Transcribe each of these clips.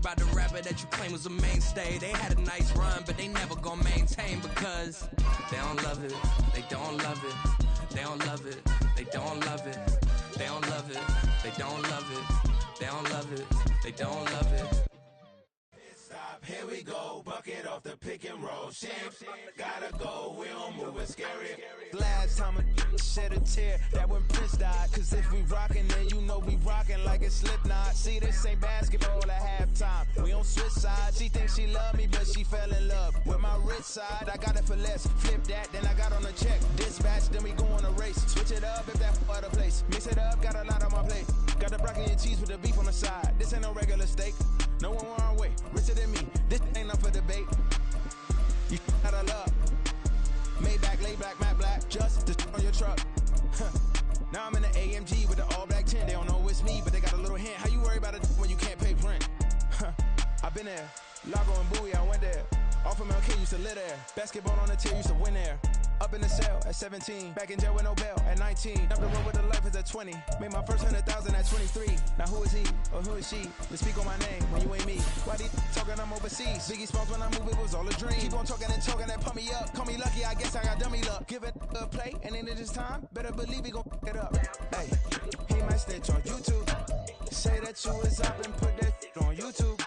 about the rapper that you claim was a mainstay. They had a nice run, but they never gonna maintain because they don't love it, they don't love it, they don't love it, they don't love it, they don't love it, they don't love it, they don't love it, they don't love it. Stop, here we go, bucket off the pick and roll. Shit, gotta go, we don't move it scary. Last time a shed a tear, that when Prince died. Cause if we rockin', then you know we rockin' like it's Slipknot. See, this ain't basketball at halftime. We on switch sides. She thinks she love me, but she fell in love with my rich side. I got it for less. Flip that, then I got on a check. Dispatch, then we go on a race. Switch it up if that other place. Mix it up, got a lot on my plate. Got the broccoli and cheese with the beef on the side. This ain't no regular steak. No one wrong way, richer than me. This ain't up for debate. You out of luck. Maybach, lay black, matte black, just the on your truck. Now I'm in the AMG with the all black 10. They don't know it's me, but they got a little hint. How you worry about it when you can't pay rent? I've been there. Lago and Bowie, I went there. Off of MLK, used to live there. Basketball on the tier, used to win there. Up in the cell at 17. Back in jail with no bail at 19. Up the road with the life is at 20. Made my first 100,000 at 23. Now who is he or who is she? To speak on my name when you ain't me. Why they talking I'm overseas? Biggie Smalls when I move it was all a dream. Keep on talking and talking and pump me up. Call me lucky, I guess I got dummy luck. Give it a play and then it is time. Better believe he gon' it up. Hey, he might snitch on YouTube. Say that you was up and put that on YouTube.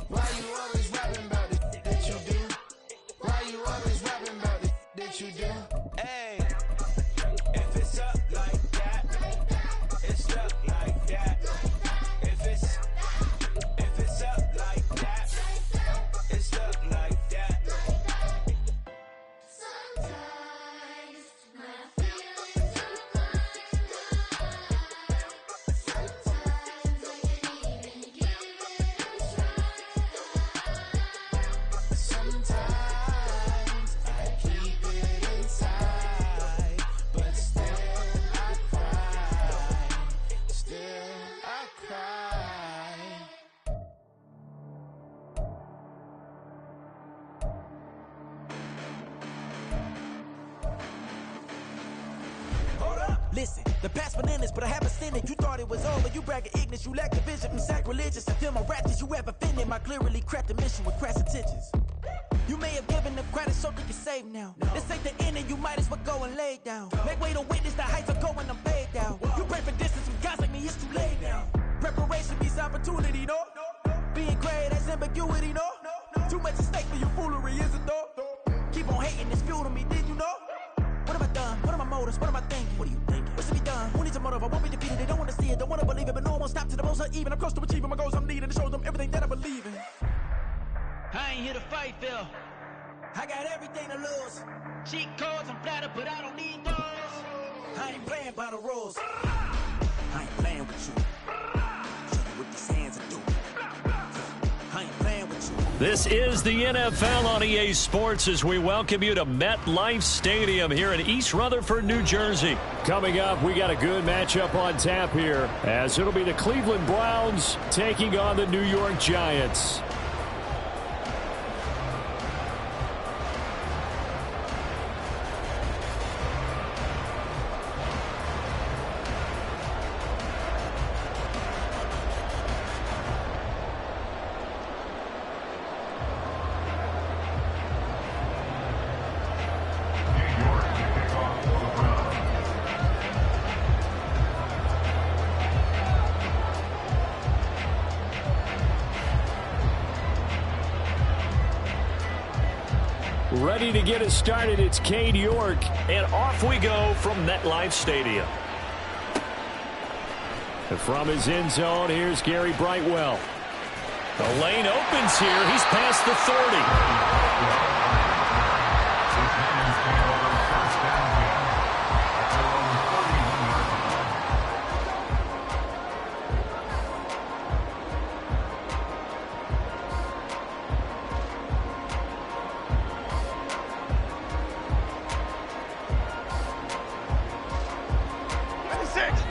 Why you always rapping about it that you do? Why you always rapping about it that you do? Hey, if it's up like that, it's up like that. If it's up like that, it's up like that. Sometimes my feelings are blind. Sometimes I can't even give it a try. Sometimes I keep it inside, but still I cry. Still I cry. Hold up, listen, the past bananas, but I haven't seen it. You thought it was over, you bragging ignorance, you lack the vision from sacrilegious. I feel my rap that you have offended, my clearly crafted mission with crass intentions. You may have given them credit so they can save now. This ain't the end and you might as well go and lay down. Make way to witness the heights are going, I'm paid down. You pray for distance with guys like me, it's too late now. Preparation means opportunity, no? Being great has ambiguity, no? Too much at stake for your foolery, is it though? Keep on hating, it's fuel to me, did you know? What have I done? What are my motives? What am I thinking? What are you thinking? What's to be done? Who needs a motive? I won't be defeated. They don't want to see it, don't want to believe it, but no one won't stop to the most uneven. I'm close to achieving my goals I'm needing to show them everything that I believe in. I ain't here to fight, Phil. I got everything to lose. Cheat codes, I'm flattered, but I don't need those. I ain't playing by the rules. I ain't playing with you. Show you what these hands are doing. I ain't playing with you. This is the NFL on EA Sports as we welcome you to MetLife Stadium here in East Rutherford, New Jersey. Coming up, we got a good matchup on tap here as it'll be the Cleveland Browns taking on the New York Giants. Ready to get us started, it's Cade York, and off we go from MetLife Stadium. And from his end zone, here's Gary Brightwell. The lane opens here. He's past the 30.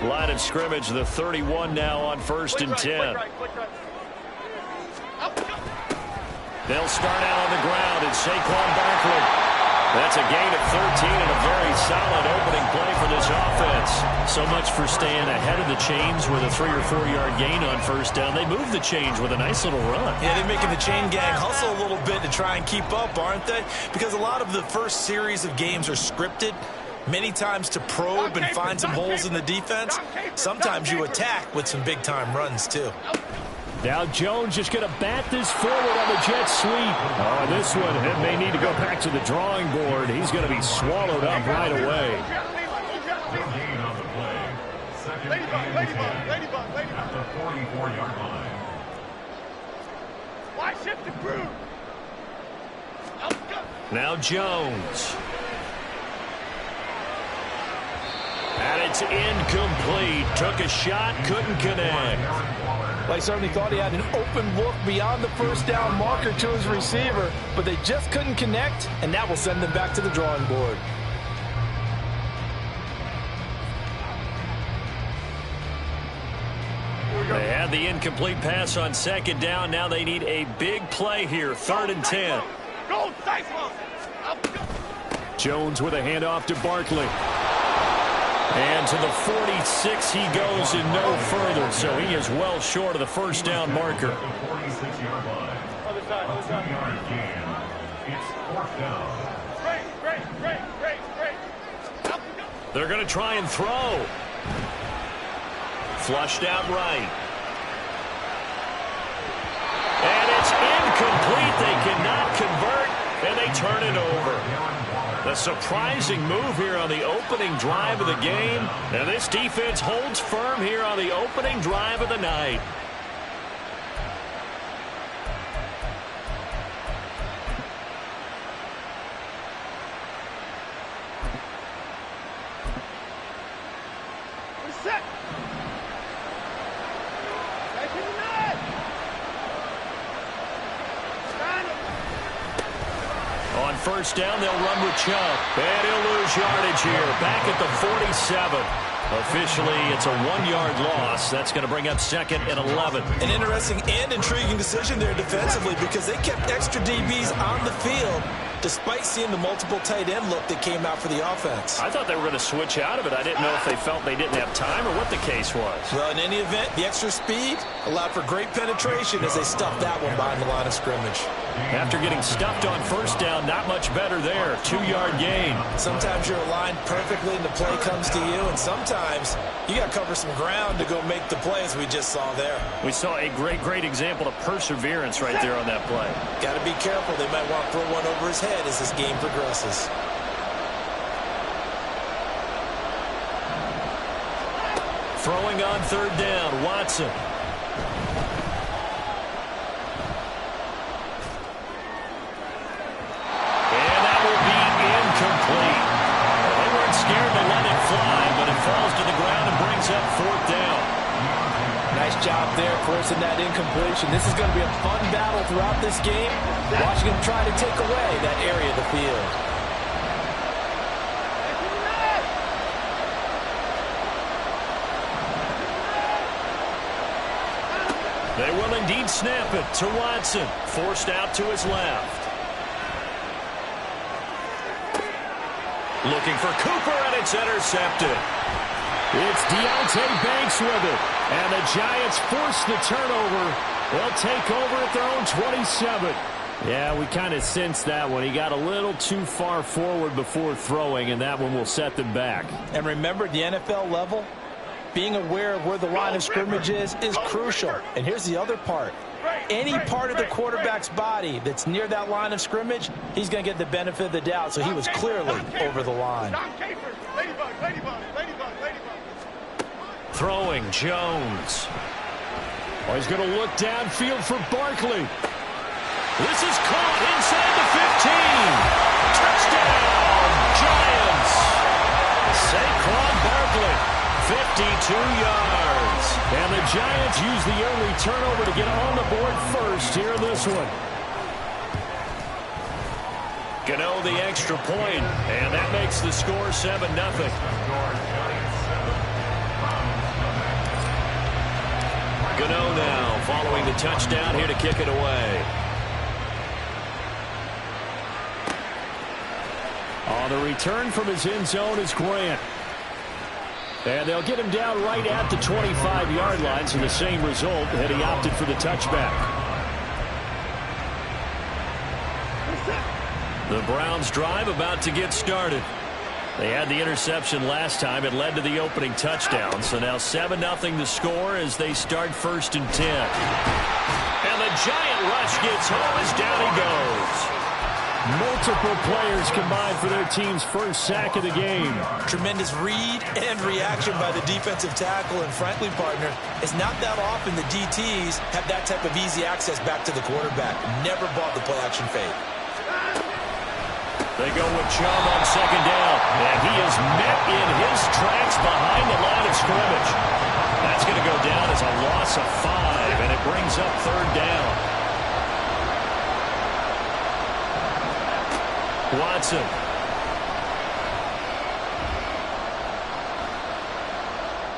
Line of scrimmage, the 31 now on 1st and 10. They'll start out on the ground, and Saquon Barkley That's a gain of 13 and a very solid opening play for this offense. So much for staying ahead of the chains with a 3 or 4 yard gain on first down. They move the chains with a nice little run. Yeah, they're making the chain gang hustle a little bit to try and keep up, aren't they? Because a lot of the first series of games are scripted, many times to probe and find some holes in the defense. Sometimes you attack with some big-time runs, too. Now Jones just going to bat this forward on the jet sweep. Oh, this one may need to go back to the drawing board. He's going to be swallowed up right away. At the 44-yard line. Why shift the crew? Now Jones. And it's incomplete. Took a shot, couldn't connect. Well, he certainly thought he had an open look beyond the first down marker to his receiver, but they just couldn't connect, and that will send them back to the drawing board. They had the incomplete pass on second down. Now they need a big play here, 3rd and 10. Jones with a handoff to Barkley. And to the 46 he goes and no further, so he is well short of the first down marker. At the 46-yard line. A 2-yard gain. It's 4th down. They're going to try and throw. Flushed out right. And it's incomplete. They cannot convert, and they turn it over. A surprising move here on the opening drive of the game. And this defense holds firm here on the opening drive of the night. On first down, they'll run with Chubb. And he'll lose yardage here. Back at the 47. Officially, it's a 1-yard loss. That's going to bring up 2nd and 11. An interesting and intriguing decision there defensively because they kept extra DBs on the field despite seeing the multiple tight end look that came out for the offense. I thought they were going to switch out of it. I didn't know if they felt they didn't have time or what the case was. Well, in any event, the extra speed allowed for great penetration as they stuffed that one behind the line of scrimmage. After getting stuffed on first down, not much better there. 2-yard gain. Sometimes you're aligned perfectly and the play comes to you, and sometimes you got to cover some ground to go make the play as we just saw there. We saw a great example of perseverance right there on that play. Got to be careful. They might want to throw one over his head as this game progresses. Throwing on 3rd down, Watson. And that will be incomplete. They weren't scared to let it fly, but it falls to the ground and brings up 4th down. Nice job there forcing that incompletion. This is going to be a fun battle throughout this game. Watching him try to take away that area of the field. They will indeed snap it to Watson. Forced out to his left. Looking for Cooper, and it's intercepted. It's Deontay Banks with it. And the Giants force the turnover. They'll take over at their own 27. Yeah, we kind of sensed that one. He got a little too far forward before throwing, and that one will set them back. And remember, the NFL level, being aware of where the line of scrimmage is crucial. And here's the other part. Any part of the quarterback's body that's near that line of scrimmage, he's going to get the benefit of the doubt. So he was clearly over the line. Throwing, Jones. Oh, he's going to look downfield for Barkley. This is caught inside the 15. Touchdown, Giants. Saquon Barkley, 52 yards. And the Giants use the early turnover to get on the board first here in this one. Gano the extra point, and that makes the score 7-0. Gano now following the touchdown here to kick it away. On the return from his end zone is Grant. And they'll get him down right at the 25-yard line, so the same result had he opted for the touchback. The Browns drive about to get started. They had the interception last time. It led to the opening touchdown. So now 7-0 the score as they start 1st and 10. And the giant rush gets home as down he goes. Multiple players combined for their team's first sack of the game. Tremendous read and reaction by the defensive tackle. And frankly, partner, it's not that often the DTs have that type of easy access back to the quarterback. Never bought the play-action fade. They go with Chubb on 2nd down. And he is met in his tracks behind the line of scrimmage. That's going to go down as a loss of 5, and it brings up 3rd down. Watson.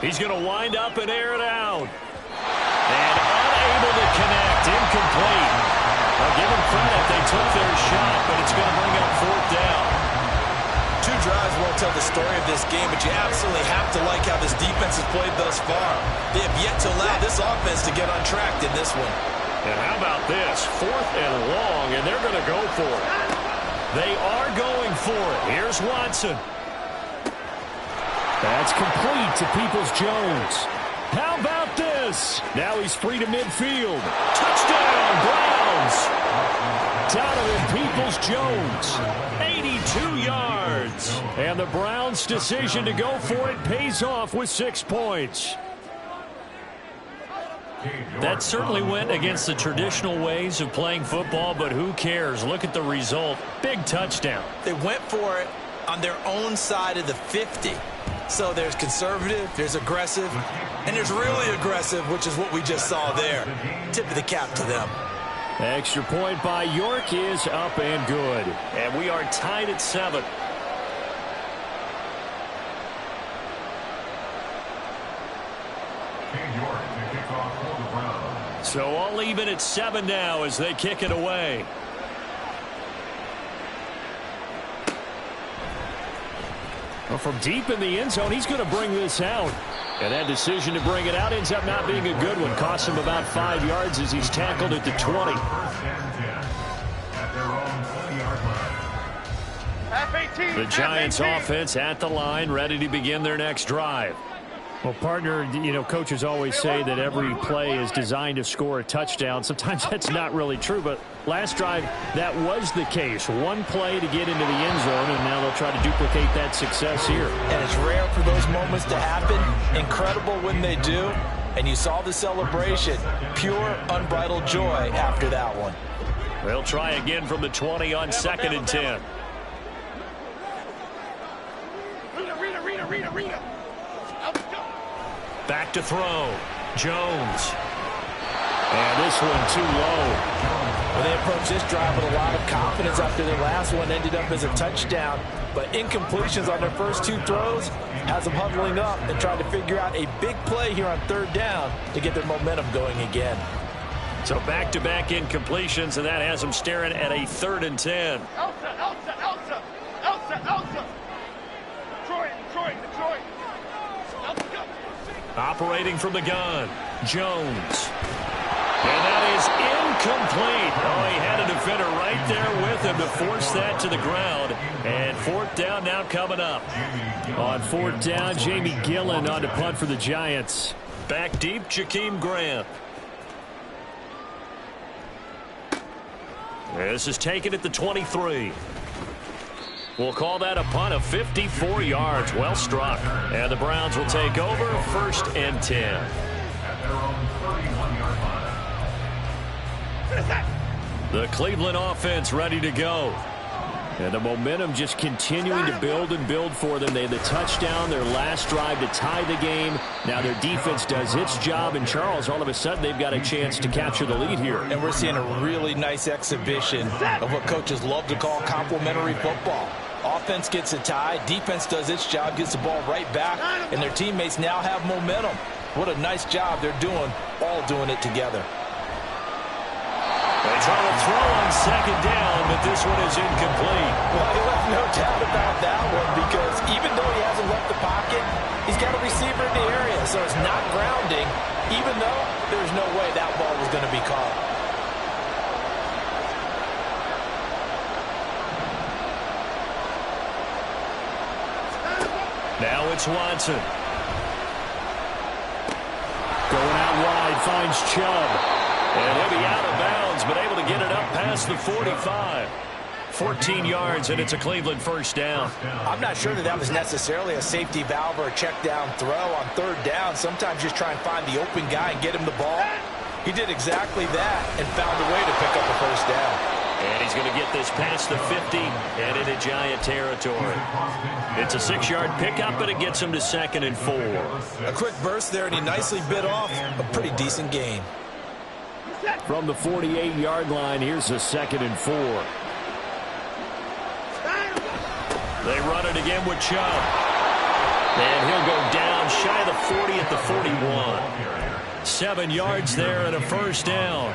He's going to wind up and air it out. And unable to connect. Incomplete. I'll give them credit. They took their shot, but it's going to bring up 4th down. 2 drives won't tell the story of this game, but you absolutely have to like how this defense has played thus far. They have yet to allow this offense to get untracked in this one. And how about this? 4th and long, and they're going to go for it. They are going for it. Here's Watson. That's complete to Peoples-Jones. How about this? Now he's free to midfield. Touchdown, Browns. Donovan Peoples-Jones, 82 yards. And the Browns' decision to go for it pays off with 6 points. That certainly went against the traditional ways of playing football, but who cares? Look at the result. Big touchdown. They went for it on their own side of the 50. So there's conservative, there's aggressive, and there's really aggressive, which is what we just saw there. Tip of the cap to them. Extra point by York is up and good. And we are tied at 7. So all even at 7 now as they kick it away. Well, from deep in the end zone, he's going to bring this out. And that decision to bring it out ends up not being a good one. Costs him about 5 yards as he's tackled at the 20. The Giants offense at the line, ready to begin their next drive. Well, partner, you know, coaches always say that every play is designed to score a touchdown. Sometimes that's not really true, but last drive, that was the case. One play to get into the end zone, and now they'll try to duplicate that success here. And it's rare for those moments to happen. Incredible when they do. And you saw the celebration. Pure, unbridled joy after that one. They'll try again from the 20 on 2nd and 10. Back to throw. Jones. And this one too low. Well, they approached this drive with a lot of confidence after their last one ended up as a touchdown. But incompletions on their first 2 throws has them huddling up and trying to figure out a big play here on 3rd down to get their momentum going again. So back-to-back incompletions, and that has them staring at a 3rd and 10. Elsa. Detroit. Operating from the gun, Jones. And that is incomplete. Oh, he had a defender right there with him to force that to the ground. And 4th down now coming up. On 4th down, Jamie Gillen on to punt for the Giants. Back deep, Jakeem Grant. This is taken at the 23. We'll call that a punt of 54 yards. Well struck. And the Browns will take over 1st and 10. At their own 31-yard line. The Cleveland offense ready to go. And the momentum just continuing to build and build for them. They had the touchdown, their last drive to tie the game. Now their defense does its job, and Charles, all of a sudden, they've got a chance to capture the lead here. And we're seeing a really nice exhibition of what coaches love to call complementary football. Offense gets a tie, defense does its job, gets the ball right back, and their teammates now have momentum. What a nice job they're doing, all doing it together. They try to throw on second down, but this one is incomplete. Well, you left no doubt about that one because even though he hasn't left the pocket, he's got a receiver in the area, so it's not grounding, even though there's no way that ball was going to be caught. Now it's Watson. Going out wide, finds Chubb. And he'll be out of bounds, but able to get it up past the 45. 14 yards, and it's a Cleveland first down. I'm not sure that was necessarily a safety valve or a check down throw on third down. Sometimes just try and find the open guy and get him the ball. He did exactly that and found a way to pick up the first down. And he's going to get this past the 50 and into Giant territory. It's a 6-yard pickup, but it gets him to 2nd and 4. A quick burst there, and he nicely bit off a pretty decent gain. From the 48-yard line, here's a 2nd and 4. They run it again with Chubb. And he'll go down shy of the 40 at the 41. 7 yards there and a first down.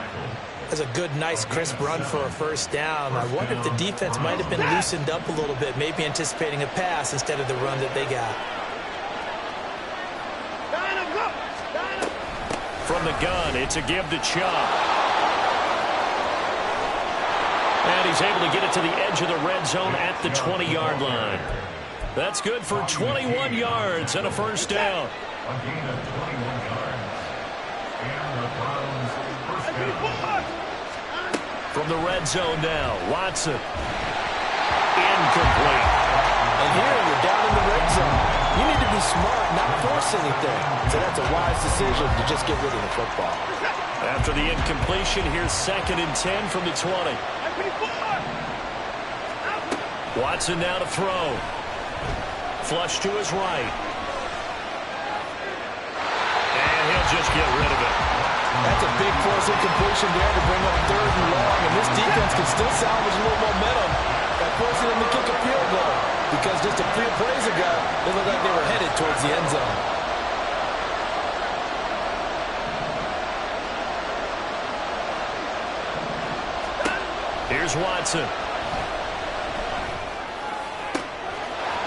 That's a good, nice, crisp run for a first down. I wonder if the defense might have been loosened up a little bit, maybe anticipating a pass instead of the run that they got. From the gun, it's a give to Chubb. And he's able to get it to the edge of the red zone at the 20-yard line. That's good for 21 yards and a first down. A gain of 21 yards. And the Browns first down. From the red zone now, Watson. Incomplete. And here you're down in the red zone. You need to be smart, not force anything. So that's a wise decision to just get rid of the football. After the incompletion, here's 2nd and 10 from the 20. Watson now to throw. Flush to his right. And he'll just get rid of it. That's a big force incompletion there to bring up 3rd and long. And this defense can still salvage a little momentum by forcing them to kick a field goal. Because just a few plays ago, it looked like they were headed towards the end zone. Here's Watson.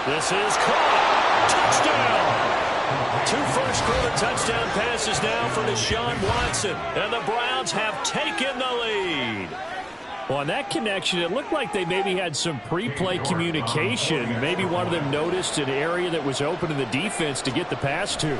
This is caught. Touchdown. 2 first-quarter touchdown passes now for Deshaun Watson. And the Browns have taken the lead. Well, on that connection, it looked like they maybe had some pre-play communication. Maybe one of them noticed an area that was open in the defense to get the pass to.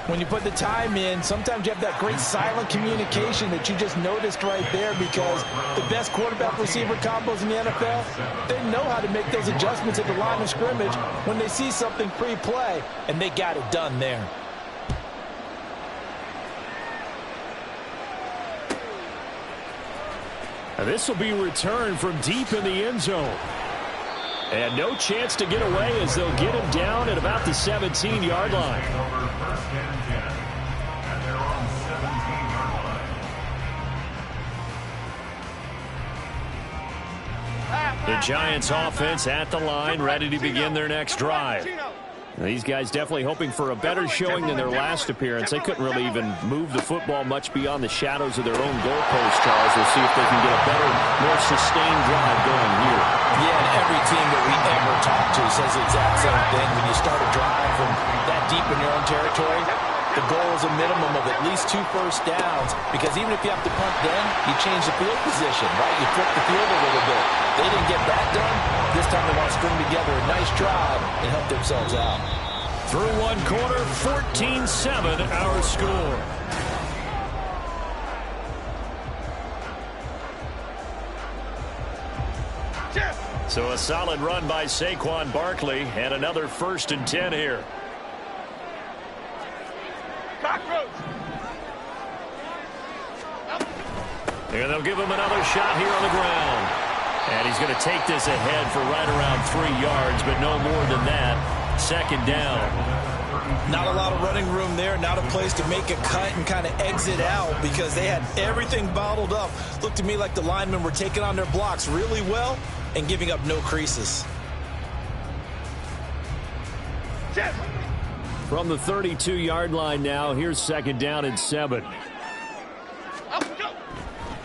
When you put the time in, sometimes you have that great silent communication that you just noticed right there, because the best quarterback-receiver combos in the NFL, they know how to make those adjustments at the line of scrimmage when they see something pre-play, and they got it done there. This will be returned from deep in the end zone. And no chance to get away as they'll get him down at about the 17-yard line. First and 10. And they're on 17-yard line. The Giants offense at the line, ready to begin their next drive. These guys definitely hoping for a better showing than their last appearance. They couldn't really even move the football much beyond the shadows of their own goalpost, Charles. We'll see if they can get a better, more sustained drive going here. Yeah, and every team that we ever talk to says the exact same thing. When you start a drive from that deep in your own territory, the goal is a minimum of at least 2 first downs, because even if you have to punt then, you change the field position, right? You flip the field a little bit. They didn't get that done. This time they want to string together a nice drive and help themselves out. Through 1 quarter, 14-7 our score. So a solid run by Saquon Barkley, and another 1st and 10 here. And they'll give him another shot here on the ground. And he's going to take this ahead for right around 3 yards, but no more than that. 2nd down. Not a lot of running room there, not a place to make a cut and kind of exit out, because they had everything bottled up. Looked to me like the linemen were taking on their blocks really well and giving up no creases. From the 32-yard line now, here's 2nd down and 7.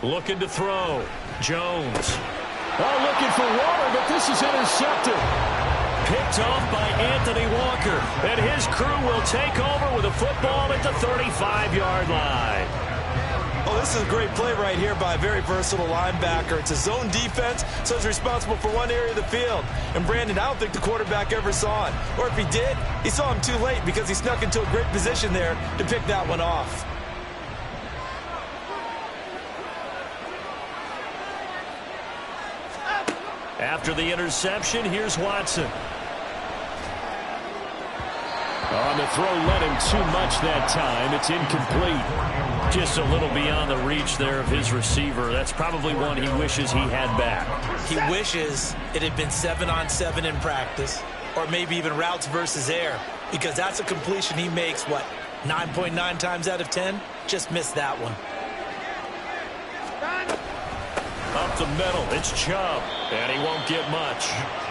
Looking to throw. Jones. Oh, looking for water, but this is intercepted. Picked off by Anthony Walker. And his crew will take over with a football at the 35-yard line. Oh, this is a great play right here by a very versatile linebacker. It's a zone defense, so he's responsible for one area of the field. And Brandon, I don't think the quarterback ever saw it. Or if he did, he saw him too late because he snuck into a great position there to pick that one off. After the interception, here's Watson. On the throw, led him too much that time. It's incomplete. Just a little beyond the reach there of his receiver. That's probably one he wishes he had back. He wishes it had been 7-on-7 in practice, or maybe even routes versus air, because that's a completion he makes, what, 9.9 times out of 10? Just missed that one. Up the middle, it's Chubb, and he won't get much.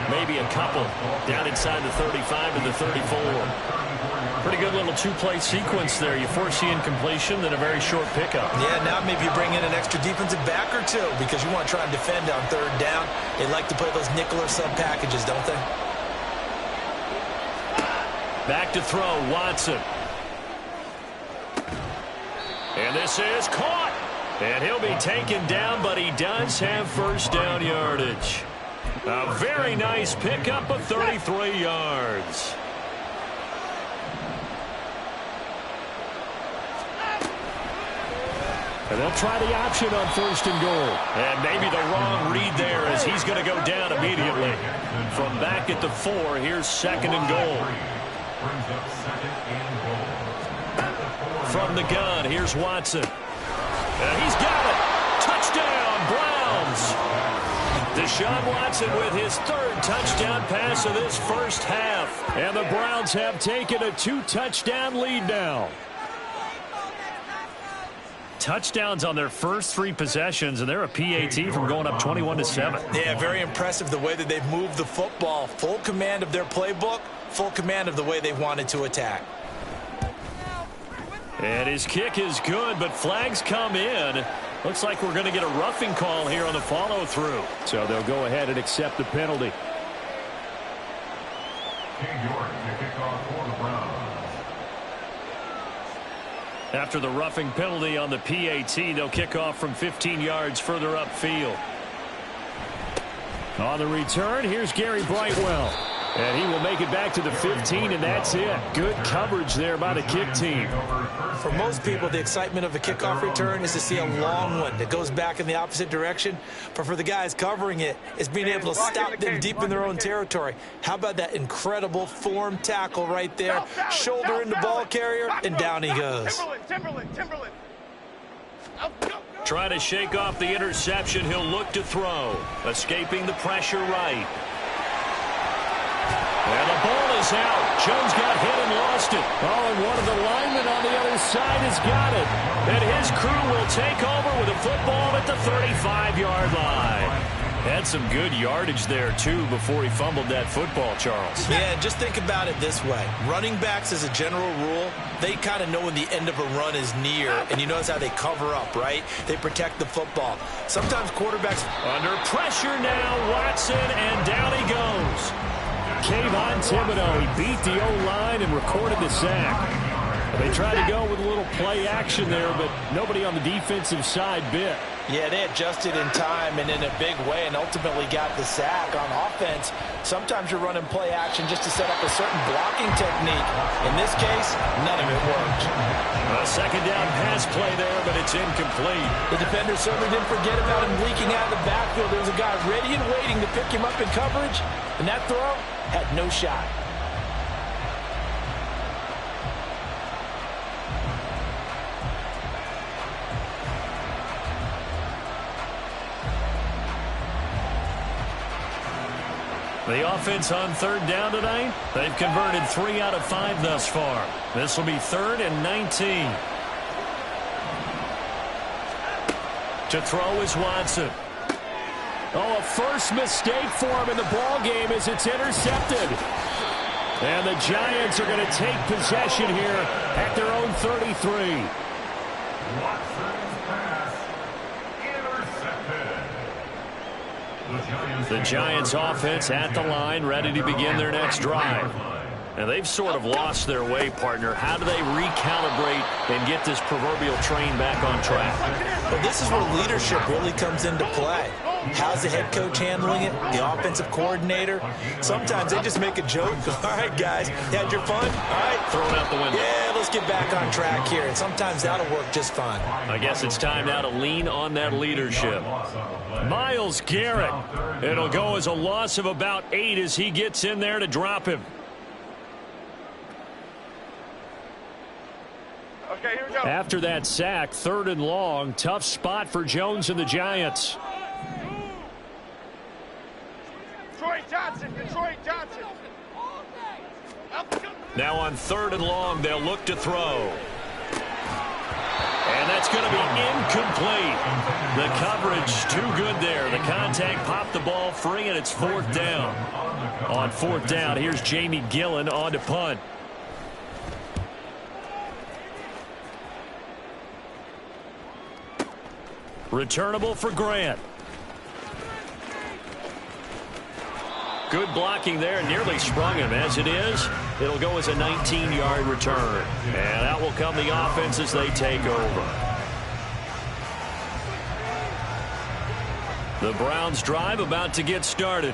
Maybe a couple down inside the 35 and the 34. Pretty good little two-play sequence there. You force the incompletion, then a very short pickup. Yeah, now maybe you bring in an extra defensive back or two because you want to try and defend on third down. They like to play those nickel or sub packages, don't they? Back to throw, Watson. And this is caught. And he'll be taken down, but he does have first down yardage. A very nice pickup of 33 yards. And they'll try the option on first and goal. And maybe the wrong read there as he's going to go down immediately. From back at the 4, here's second and goal. From the gun, here's Watson. And he's got it. Touchdown, Browns. Deshaun Watson with his third touchdown pass of this first half. And the Browns have taken a 2-touchdown lead now. Touchdowns on their first 3 possessions, and they're a PAT from going up 21-7. Yeah, very impressive the way that they've moved the football. Full command of their playbook, full command of the way they wanted to attack. And his kick is good, but flags come in. Looks like we're going to get a roughing call here on the follow-through. So they'll go ahead and accept the penalty. After the roughing penalty on the PAT, they'll kick off from 15 yards further upfield. On the return, here's Gary Brightwell. And he will make it back to the 15, and that's it. Good coverage there by the kick team. For most people, the excitement of a kickoff return is to see a long one that goes back in the opposite direction. But for the guys covering it, it's being able to stop them deep in their own territory. How about that incredible form tackle right there? Shoulder in the ball carrier, and down he goes. Timberland. Trying to shake off the interception, he'll look to throw. Escaping the pressure right. And the ball is out. Jones got hit and lost it. Oh, and one of the linemen on the other side has got it. And his crew will take over with a football at the 35-yard line. Had some good yardage there, too, before he fumbled that football, Charles. Yeah, just think about it this way. Running backs, as a general rule, they kind of know when the end of a run is near, and you notice how they cover up, right? They protect the football. Sometimes quarterbacks... Under pressure now, Watson, and down he goes. Kayvon Thibodeau, he beat the O-line and recorded the sack. They tried to go with a little play action there, but nobody on the defensive side bit. Yeah, they adjusted in time and in a big way and ultimately got the sack. On offense, sometimes you're running play action just to set up a certain blocking technique. In this case, none of it worked. A second down pass play there, but it's incomplete. The defender certainly didn't forget about him leaking out of the backfield. There was a guy ready and waiting to pick him up in coverage, and that throw had no shot. The offense on third down tonight, they've converted 3 out of 5 thus far. This will be 3rd and 19. To throw is Watson. Oh, a first mistake for him in the ball game as it's intercepted. And the Giants are going to take possession here at their own 33. Watson's pass The Giants offense at the line, ready to begin their next drive. And they've sort of lost their way, partner. How do they recalibrate and get this proverbial train back on track? Well, this is where leadership really comes into play. How's the head coach handling it? The offensive coordinator? Sometimes they just make a joke. All right, guys, you had your fun? All right. Throw it out the window. Yeah, let's get back on track here. And sometimes that'll work just fine. I guess it's time now to lean on that leadership. Myles Garrett. It'll go as a loss of about 8 as he gets in there to drop him. Okay, here we go. After that sack, 3rd and long, tough spot for Jones and the Giants. Detroit Johnson. Now on 3rd and long, they'll look to throw. And that's going to be incomplete. The coverage too good there. The contact popped the ball free, and it's 4th down. On 4th down, here's Jamie Gillen on to punt. Returnable for Grant. Good blocking there, nearly sprung him. As it is, it'll go as a 19-yard return. And out will come the offense as they take over. The Browns drive about to get started.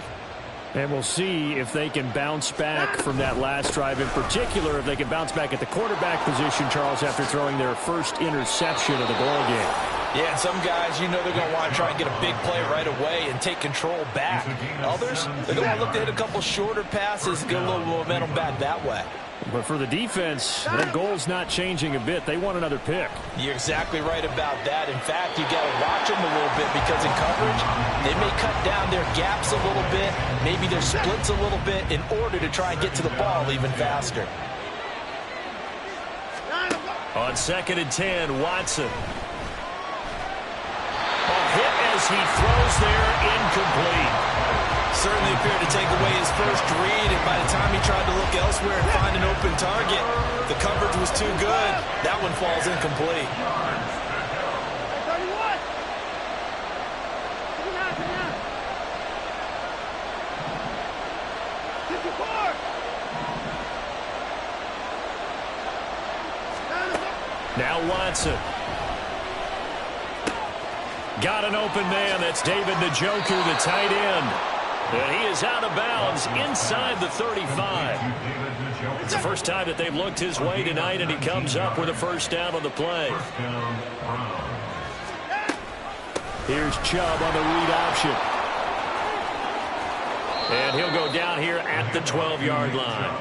And we'll see if they can bounce back from that last drive. In particular, if they can bounce back at the quarterback position, Charles, after throwing their first interception of the ball game. Yeah, and some guys, you know they're going to want to try and get a big play right away and take control back. Others, they're going to look to hit a couple shorter passes, get a little momentum back that way. But for the defense, their goal's not changing a bit. They want another pick. You're exactly right about that. In fact, you got to watch them a little bit because in coverage, they may cut down their gaps a little bit, maybe their splits a little bit in order to try and get to the ball even faster. On 2nd and 10, Watson. A hit as he throws there, incomplete. Certainly appeared to take away his first read, and by the time he tried to look elsewhere and find an open target, the coverage was too good. That one falls incomplete. Now Watson. Got an open man. That's David Njoku, the tight end. And he is out of bounds inside the 35. It's the first time that they've looked his way tonight, and he comes up with a first down on the play. Here's Chubb on the read option. And he'll go down here at the 12-yard line.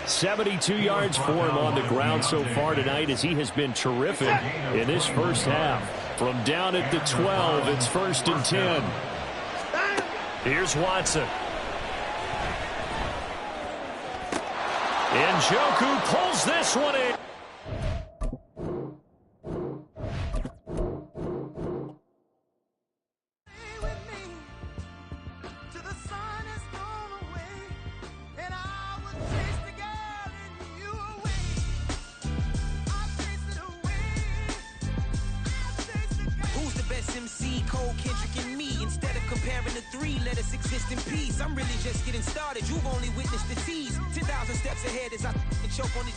72 yards for him on the ground so far tonight, as he has been terrific in this first half. From down at the 12, it's 1st and 10. Here's Watson. Njoku pulls this one in. Exist in peace. I'm really just getting started. You've only witnessed the tease. 10,000 steps ahead as I choke on it.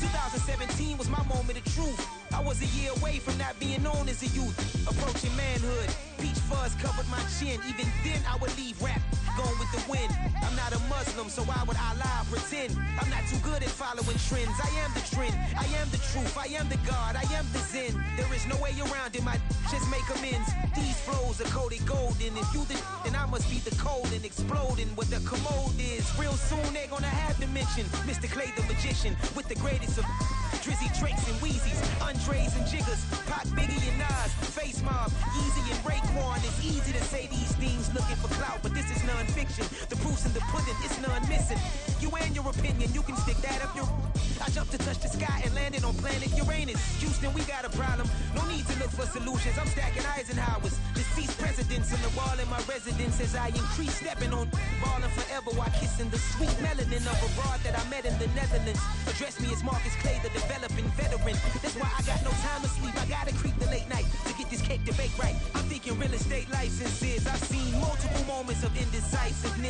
2017 was my moment of truth. I was a year away from not being known as a youth. Approaching manhood. Peach fuzz covered my chin. Even then I would leave rap going with the wind. I'm not a Muslim, so why would I lie or pretend? I'm not too good at following trends. I am the trend. I am the truth. I am the God. I am the Zen. There is no way around it. My just make amends. These flows are coated golden. If you then I must be the cold and exploding what the commode is. Real soon they're gonna have to mention Mr. Clay the magician with the greatest of Drizzy, Drakes, and Wheezies, Andres and Jiggers, Pac, Biggie, and Nas, Face Mob, Easy and Raekwon. It's easy to say these things looking for clout, but this is non-fiction. The proof's in the pudding, it's none missing. You and your opinion, you can stick that up your... I jumped to touch the sky and landed on planet Uranus. Houston, we got a problem. No need to look for solutions. I'm stacking Eisenhower's. Deceased presidents in the wall in my residence as I increase stepping on ballin' forever while kissing the sweet melanin of a broad that I met in the Netherlands. Address me as Marcus Clay, the developing veteran. That's why I got no time to sleep. I gotta creep the late night to get this cake to bake right. I'm thinking real estate licenses. I've seen multiple moments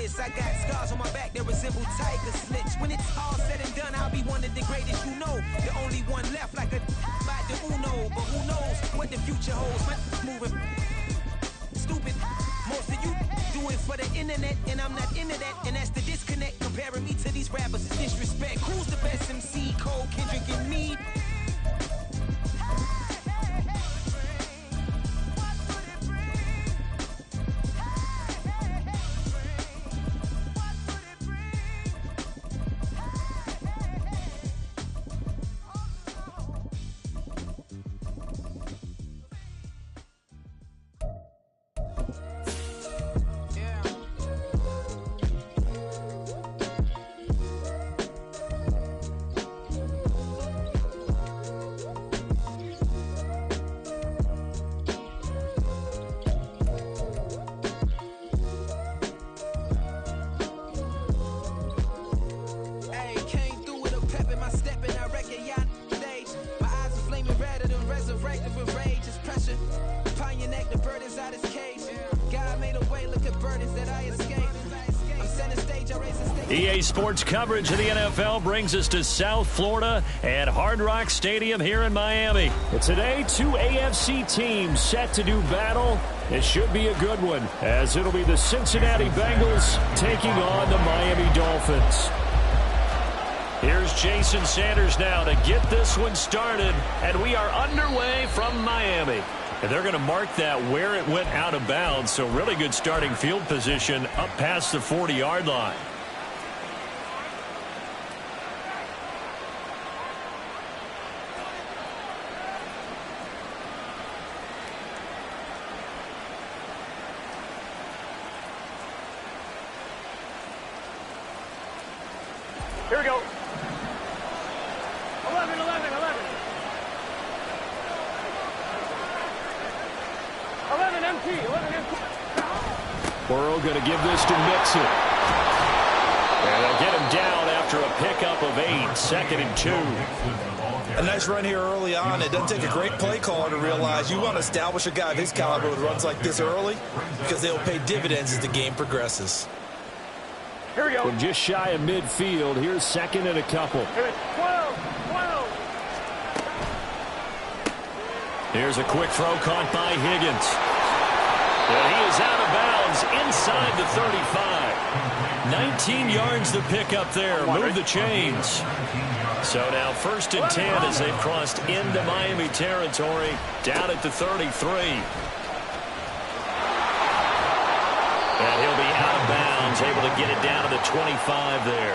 this. I got scars on my back that resemble tiger slits. When it's all said and done, I'll be one of the greatest you know. The only one left like a by the Uno. But who knows what the future holds? My moving stupid. Most of you do it for the internet, and I'm not into that. And that's the disconnect. Comparing me to these rappers is disrespect. Who's the best MC? Cole, Kendrick, and me? EA Sports coverage of the NFL brings us to South Florida at Hard Rock Stadium here in Miami. And today, two AFC teams set to do battle. It should be a good one, as it'll be the Cincinnati Bengals taking on the Miami Dolphins. Here's Jason Sanders now to get this one started, and we are underway from Miami. And they're going to mark that where it went out of bounds, so really good starting field position up past the 40-yard line. Here we go. 11, 11, 11. 11 MT, 11 MT. Burrow going to give this to Mixon. And they'll get him down after a pickup of 8, 2nd and 2. A nice run here early on. It doesn't take a great play caller to realize you want to establish a guy of his caliber with runs like this early because they'll pay dividends as the game progresses. Here we go. From just shy of midfield, here's 2nd and a couple. 12, 12. Here's a quick throw caught by Higgins. And he is out of bounds inside the 35. 19 yards to pick up there. Move the chains. So now 1st and 10 as they've crossed into Miami territory down at the 33. And he'll be out of bounds, able to get it down to the 25 there.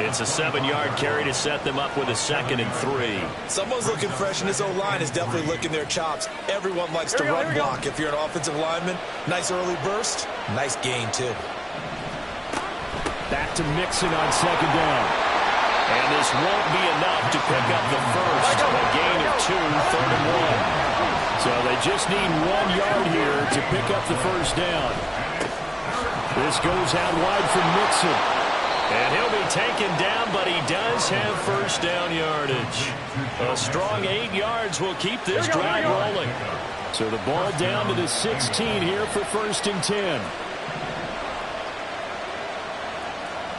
It's a 7-yard carry to set them up with a 2nd and 3. Someone's looking fresh, and this O-line is definitely licking their chops. Everyone likes to run block. If you're an offensive lineman, nice early burst, nice gain, too. Back to Mixon on 2nd down. And this won't be enough to pick up the first. A gain of 2, 3rd and 1. So they just need 1 yard here to pick up the first down. This goes out wide for Mixon. And he'll be taken down, but he does have first down yardage. A strong 8 yards will keep this drive rolling. So the ball down to the 16 here for 1st and 10.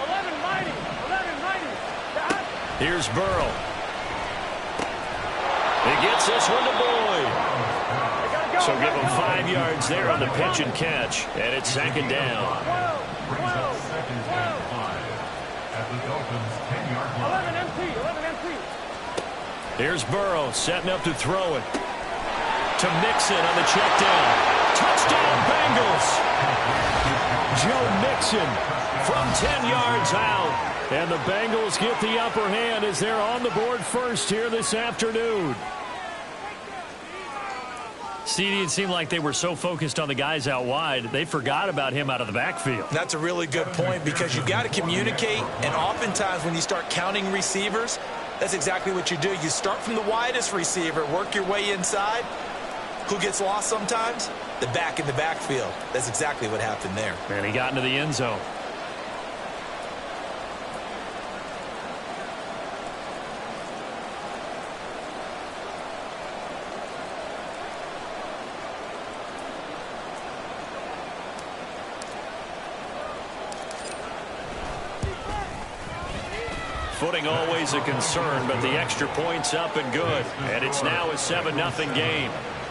11 mighty, 11 mighty. Here's Burrow. He gets this one to Boyd. So give him 5 yards there on the pitch and catch. And it's 2nd down. 11 MT, 11 MT. Here's Burrow setting up to throw it. To Mixon on the check down. Touchdown Bengals. Joe Mixon from 10 yards out. And the Bengals get the upper hand as they're on the board first here this afternoon. CD, it seemed like they were so focused on the guys out wide, they forgot about him out of the backfield. That's a really good point because you got to communicate, and oftentimes when you start counting receivers, that's exactly what you do. You start from the widest receiver, work your way inside. Who gets lost sometimes? The back in the backfield. That's exactly what happened there. And he got into the end zone. Footing always a concern, but the extra point's up and good. And it's now a 7-0 game.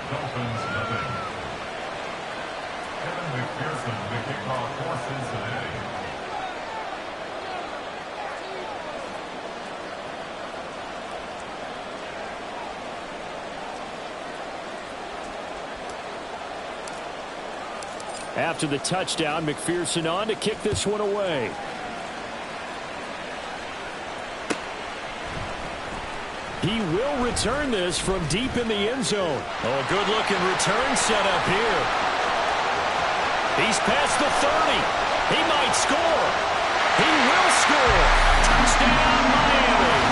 Dolphins nothing. Kevin McPherson, the kickoff for Cincinnati. After the touchdown, McPherson on to kick this one away. He will return this from deep in the end zone. Oh, good-looking return set up here. He's past the 30. He might score. He will score. Touchdown, Miami.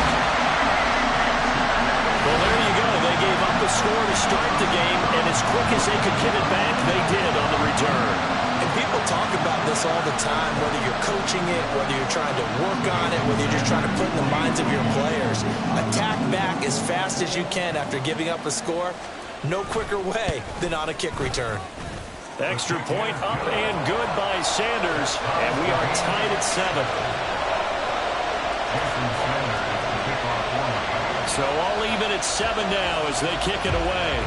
Well, there you go. They gave up the score to start the game, and as quick as they could get it back, they did on the return. And people talk about this all the time, whether you're coaching it, whether you're trying to work on it, whether you're just trying to put in the minds of your players. Attack back as fast as you can after giving up a score. No quicker way than on a kick return. Extra point up and good by Sanders, and we are tied at 7. So all even at 7 now as they kick it away.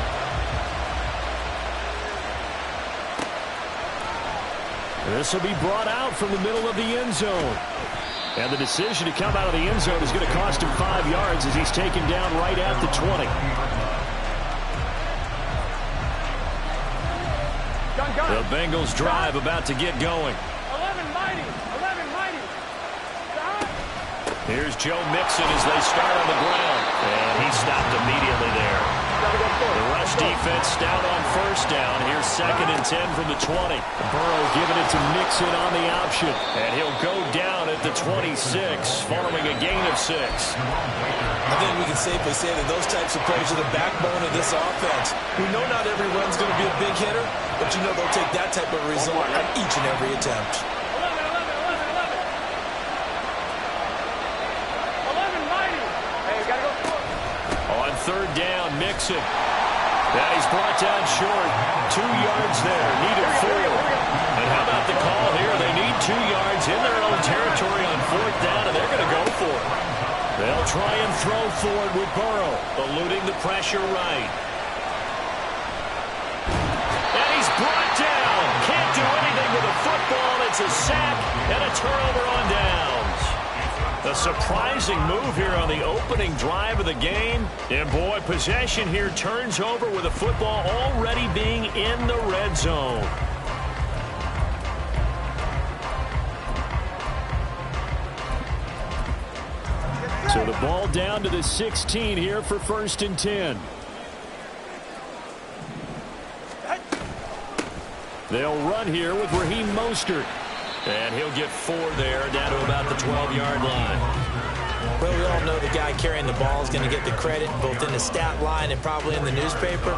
This will be brought out from the middle of the end zone. And the decision to come out of the end zone is going to cost him 5 yards as he's taken down right at the 20. The Bengals drive about to get going. 11 mighty. Here's Joe Mixon as they start on the ground. And he stopped immediately there. The rush defense stout on first down. Here's 2nd and 10 from the 20. Burrow giving it to Mixon on the option. And he'll go down at the 26 following a gain of 6. I think we can safely say that those types of plays are the backbone of this offense. We know not every run's going to be a big hitter, but you know they'll take that type of result on each and every attempt. 11 mighty. Hey, we got to go for it. On 3rd down, Mixon. That he's brought down short. 2 yards there. Needed 4. And how about the call here? They need 2 yards in their own territory on 4th down, and they're going to go for it. They'll try and throw forward with Burrow, eluding the pressure right. And he's brought down. Can't do anything with a football. It's a sack and a turnover on downs. A surprising move here on the opening drive of the game. And boy, possession here turns over with a football already being in the red zone. So the ball down to the 16 here for 1st and 10. They'll run here with Raheem Mostert. And he'll get 4 there, down to about the 12-yard line. Well, we all know the guy carrying the ball is going to get the credit both in the stat line and probably in the newspaper.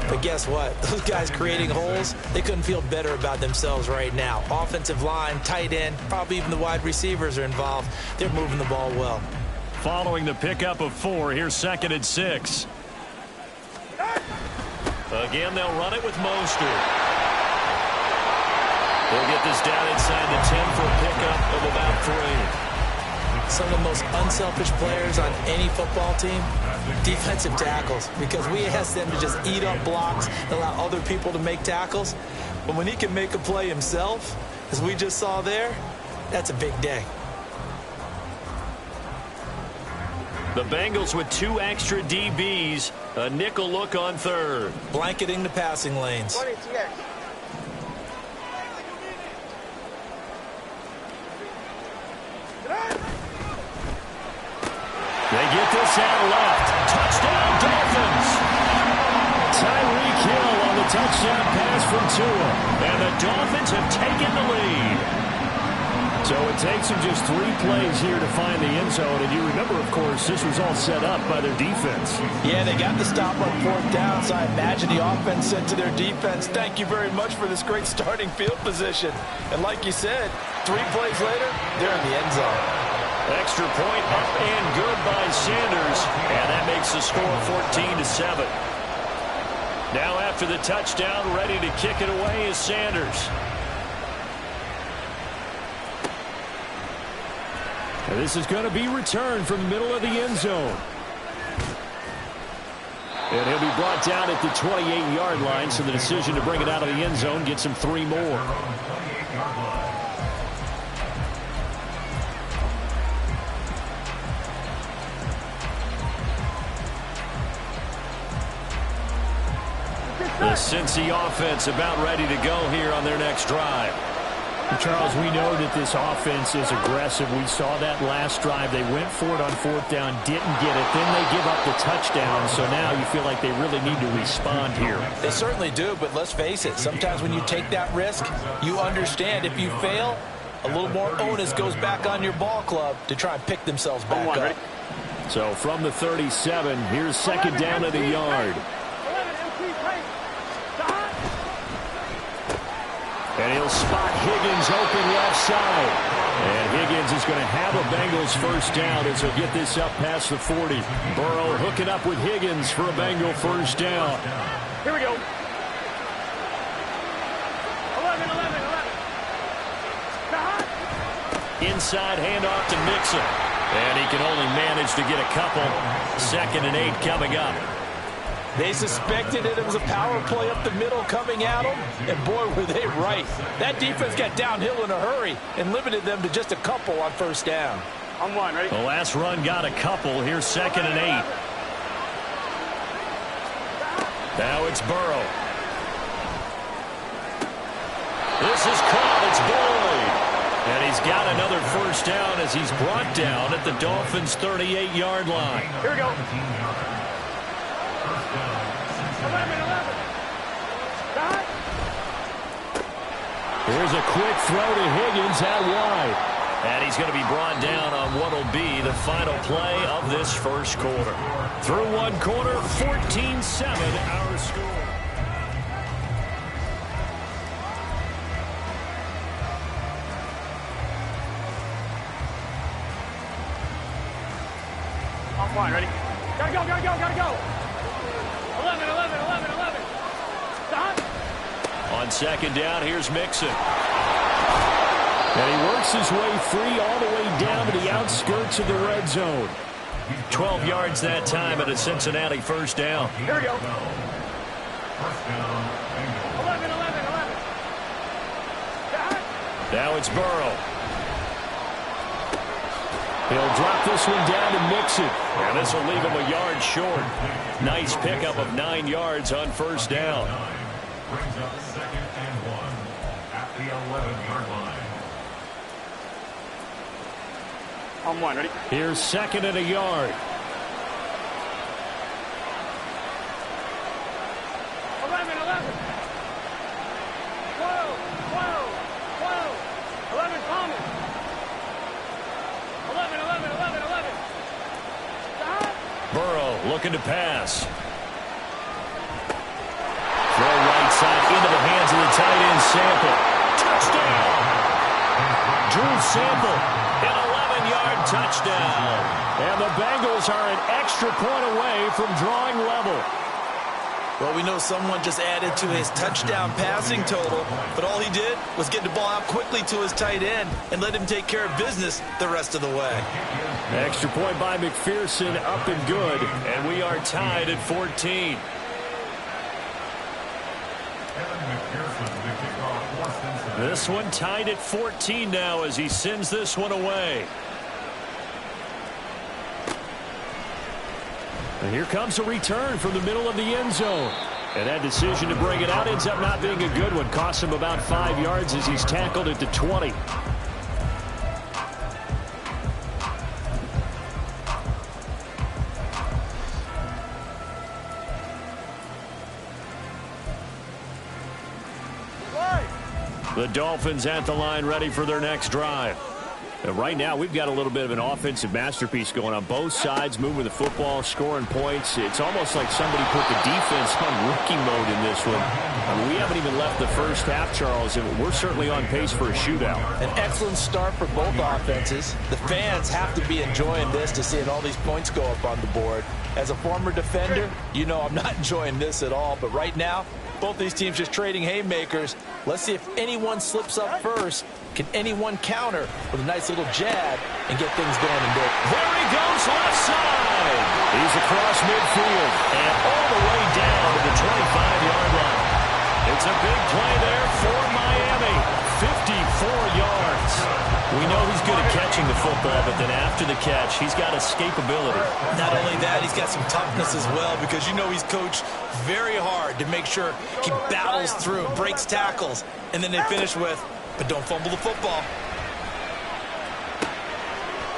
But guess what? Those guys creating holes, they couldn't feel better about themselves right now. Offensive line, tight end, probably even the wide receivers are involved. They're moving the ball well. Following the pickup of 4, here's 2nd and 6. Again, they'll run it with Mostert. They'll get this down inside the 10 for a pickup of about 3. Some of the most unselfish players on any football team, defensive tackles, because we ask them to just eat up blocks and allow other people to make tackles. But when he can make a play himself, as we just saw there, that's a big day. The Bengals with 2 extra DBs, a nickel look on 3rd. Blanketing the passing lanes. 20 TX. They get this out left. Touchdown, Dolphins. Tyreek Hill on the touchdown pass from Tua. And the Dolphins have taken the lead. So it takes them just 3 plays here to find the end zone. And you remember, of course, this was all set up by their defense. Yeah, they got the stop on 4th down, so I imagine the offense said to their defense, thank you very much for this great starting field position. And like you said, 3 plays later, they're in the end zone. Extra point up and good by Sanders. And that makes the score 14-7. Now after the touchdown, ready to kick it away is Sanders. And this is going to be returned from the middle of the end zone. And he'll be brought down at the 28-yard line, so the decision to bring it out of the end zone gets him 3 more. The Cincy offense about ready to go here on their next drive. Charles, we know that this offense is aggressive. We saw that last drive. They went for it on 4th down, didn't get it. Then they give up the touchdown, so now you feel like they really need to respond here. They certainly do, but let's face it. Sometimes when you take that risk, you understand if you fail, a little more onus goes back on your ball club to try and pick themselves back up. So from the 37, here's 2nd down at a yard. And he'll spot Higgins open left side. And Higgins is going to have a Bengals first down as he'll get this up past the 40. Burrow hooking up with Higgins for a Bengal first down. Here we go. 11. Inside handoff to Mixon. And he can only manage to get a couple. 2nd and 8 coming up. They suspected it was a power play up the middle coming at them, and boy, were they right. That defense got downhill in a hurry and limited them to just a couple on first down. On 1, ready? The last run got a couple. Here's 2nd and 8. Now it's Burrow. This is caught. It's Boyd. And he's got another first down as he's brought down at the Dolphins' 38-yard line. Here we go. 11. Here's a quick throw to Higgins out wide. And he's going to be brought down on what will be the final play of this first quarter. Through one quarter, 14-7 our score. On 1, ready? Gotta go. 11. Stop. On 2nd down, here's Mixon. And he works his way free all the way down to the outskirts of the red zone. 12 yards that time at a Cincinnati first down. Here we go. 11. Stop. Now it's Burrow. He'll drop this one down to Mixon. And this will leave him a yard short. Nice pickup of 9 yards on first down. Brings up 2nd and 1 at the 11-yard line. On 1, ready? Here's 2nd and a yard. 11. 12. 11, Thomas. 11. Stop. Burrow looking to pass. Throw right side into the hands of the tight end, Sample. Touchdown! Drew Sample, an 11-yard touchdown. And the Bengals are an extra point away from drawing level. Well, we know someone just added to his touchdown passing total, but all he did was get the ball out quickly to his tight end and let him take care of business the rest of the way. Extra point by McPherson, up and good, and we are tied at 14. This one tied at 14 now as he sends this one away. And here comes a return from the middle of the end zone. And that decision to bring it out ends up not being a good one. Costs him about 5 yards as he's tackled at the 20. The Dolphins at the line ready for their next drive. And right now, we've got a little bit of an offensive masterpiece going on. Both sides moving the football, scoring points. It's almost like somebody put the defense on rookie mode in this one. I mean, we haven't even left the first half, Charles, and we're certainly on pace for a shootout. An excellent start for both offenses. The fans have to be enjoying this to see all these points go up on the board. As a former defender, you know I'm not enjoying this at all, but right now, Both these teams just trading haymakers. Let's see if anyone slips up first. Can anyone counter with a nice little jab and get things going in there? There he goes, left side. He's across midfield and all the way down to the 25-yard line. It's a big play there for Miami. 54 yards. We know he's good at catching the football, but then after the catch, he's got escapability. Not only that, he's got some toughness as well, because you know he's coached very hard to make sure he battles through, breaks tackles, and then they finish with, but don't fumble the football.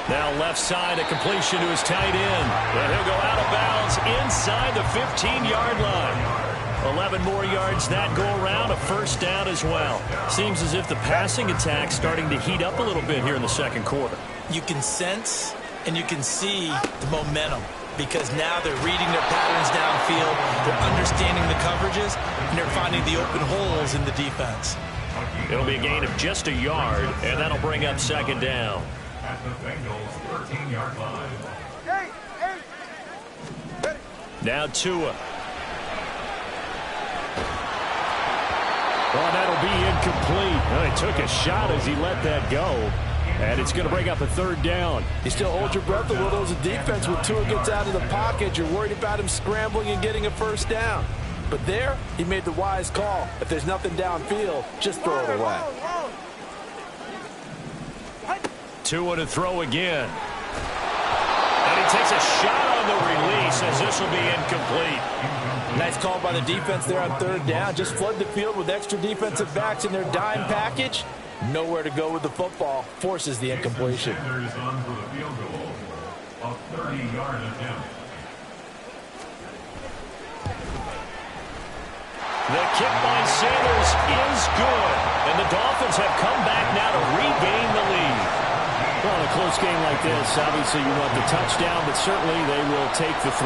Now left side, a completion to his tight end. And he'll go out of bounds inside the 15-yard line. 11 more yards that go around, a first down as well. Seems as if the passing attack's starting to heat up a little bit here in the second quarter. You can sense and you can see the momentum, because now they're reading their patterns downfield, they're understanding the coverages, and they're finding the open holes in the defense. It'll be a gain of just a yard, and that'll bring up second down. At the Bengals' 13-yard line. Now Tua. Well, that'll be incomplete. Well, he took a shot as he let that go. And it's going to bring up a third down. You still hold your breath a little as a defense. When Tua gets out of the pocket, you're worried about him scrambling and getting a first down. But there, he made the wise call. If there's nothing downfield, just throw it away. Tua to throw again. And he takes a shot on the release as this will be incomplete. Nice call by the defense there on third down. Just flood the field with extra defensive backs in their dime package. Nowhere to go with the football. Forces the incompletion. Sanders on for the field goal. A 30-yard attempt. The kick by Sanders is good. And the Dolphins have come back now to regain the lead. Well, in a close game like this, obviously you want the touchdown, but certainly they will take the 3.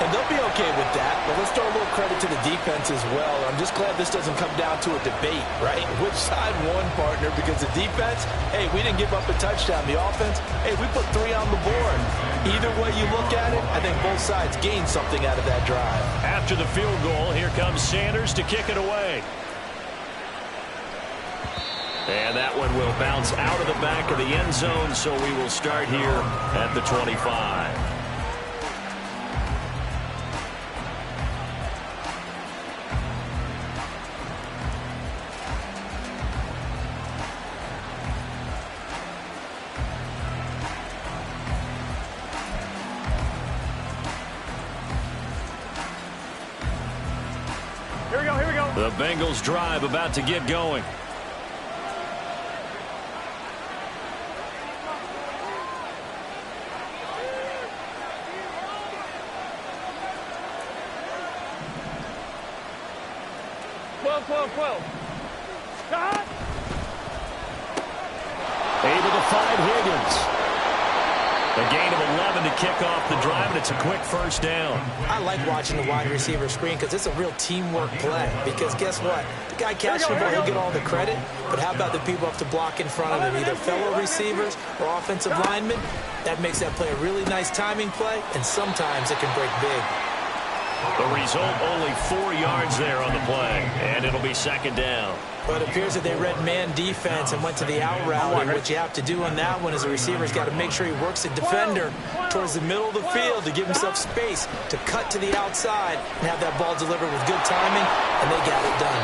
And they'll be okay with that, but let's throw a little credit to the defense as well. I'm just glad this doesn't come down to a debate, right? Which side won, partner? Because the defense, hey, we didn't give up a touchdown. The offense, hey, we put 3 on the board. Either way you look at it, I think both sides gained something out of that drive. After the field goal, here comes Sanders to kick it away. And that one will bounce out of the back of the end zone, so we will start here at the 25. Here we go, here we go. The Bengals drive about to get going. Able to find Higgins. A gain of 11 to kick off the drive, and it's a quick first down. I like watching the wide receiver screen because it's a real teamwork play. Because guess what? The guy catching the ball, he'll get all the credit. But how about the people up to block in front of him, either fellow receivers or offensive linemen? That makes that play a really nice timing play, and sometimes it can break big. The result, only 4 yards there on the play, and it'll be second down. But it appears that they read man defense and went to the out route. And what you have to do on that one is the receiver's got to make sure he works the defender towards the middle of the field to give himself space to cut to the outside and have that ball delivered with good timing, and they got it done.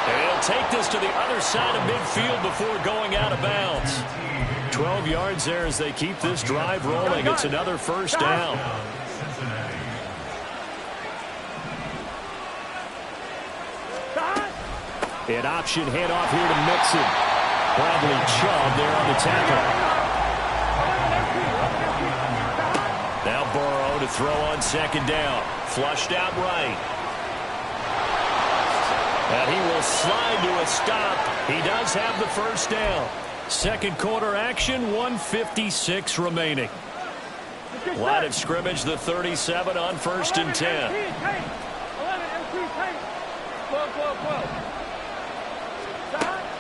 And he'll take this to the other side of midfield before going out of bounds. 12 yards there as they keep this drive rolling. It's another first down. An option handoff here to Mixon. Bradley Chubb there on the tackle. Now Burrow to throw on second down. Flushed out right. And he will slide to a stop. He does have the first down. Second quarter action, 1:56 remaining. Line of scrimmage, the 37 on 1st and 10.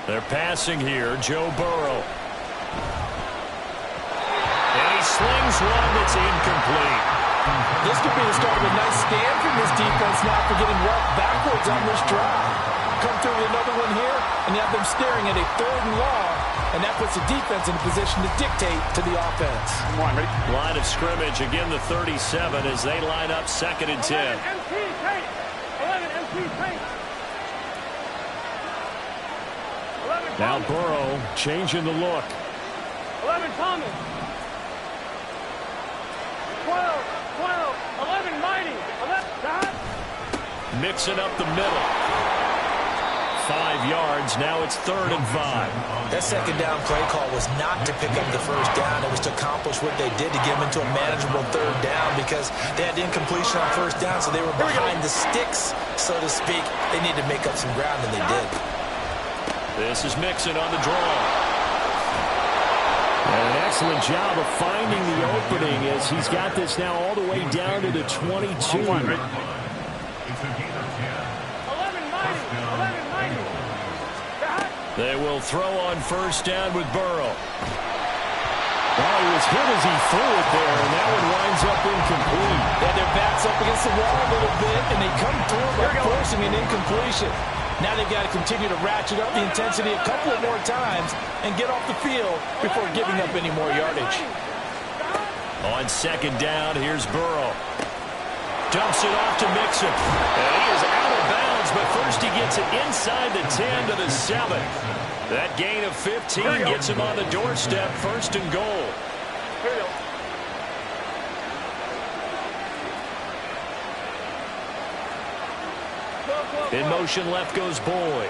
They're passing here, Joe Burrow. And he slings one that's incomplete. This could be the start of a nice stand from this defense now for getting walked backwards on this drive. Come through with another one here, and you have them staring at a 3rd and long, and that puts the defense in a position to dictate to the offense. Come on, ready? Line of scrimmage, again the 37 as they line up 2nd and 10. 11 MP paint. 11 MP paint. 11 Now Thomas. Burrow changing the look. 11 Thomas. 12, 11 Mighty. 11 Dot. Mixing up the middle. 5 yards. Now it's 3rd and 5. That 2nd down play call was not to pick up the 1st down. It was to accomplish what they did to get them into a manageable 3rd down because they had incompletion on 1st down, so they were behind the sticks, so to speak. They needed to make up some ground, and they did. This is Mixon on the draw. And an excellent job of finding the opening as he's got this now all the way down to the 22. They will throw on 1st down with Burrow. Well, he was hit as he threw it there, and that one winds up incomplete. Yeah, their backs up against the wall a little bit, and they come through by forcing an incompletion. Now they've got to continue to ratchet up the intensity a couple of more times and get off the field before giving up any more yardage. On 2nd down, here's Burrow. Dumps it off to Mixon. And he is out of bounds, but first he gets it inside the 10 to the 7. That gain of 15 gets him on the doorstep, 1st and goal. In motion, left goes Boyd. 11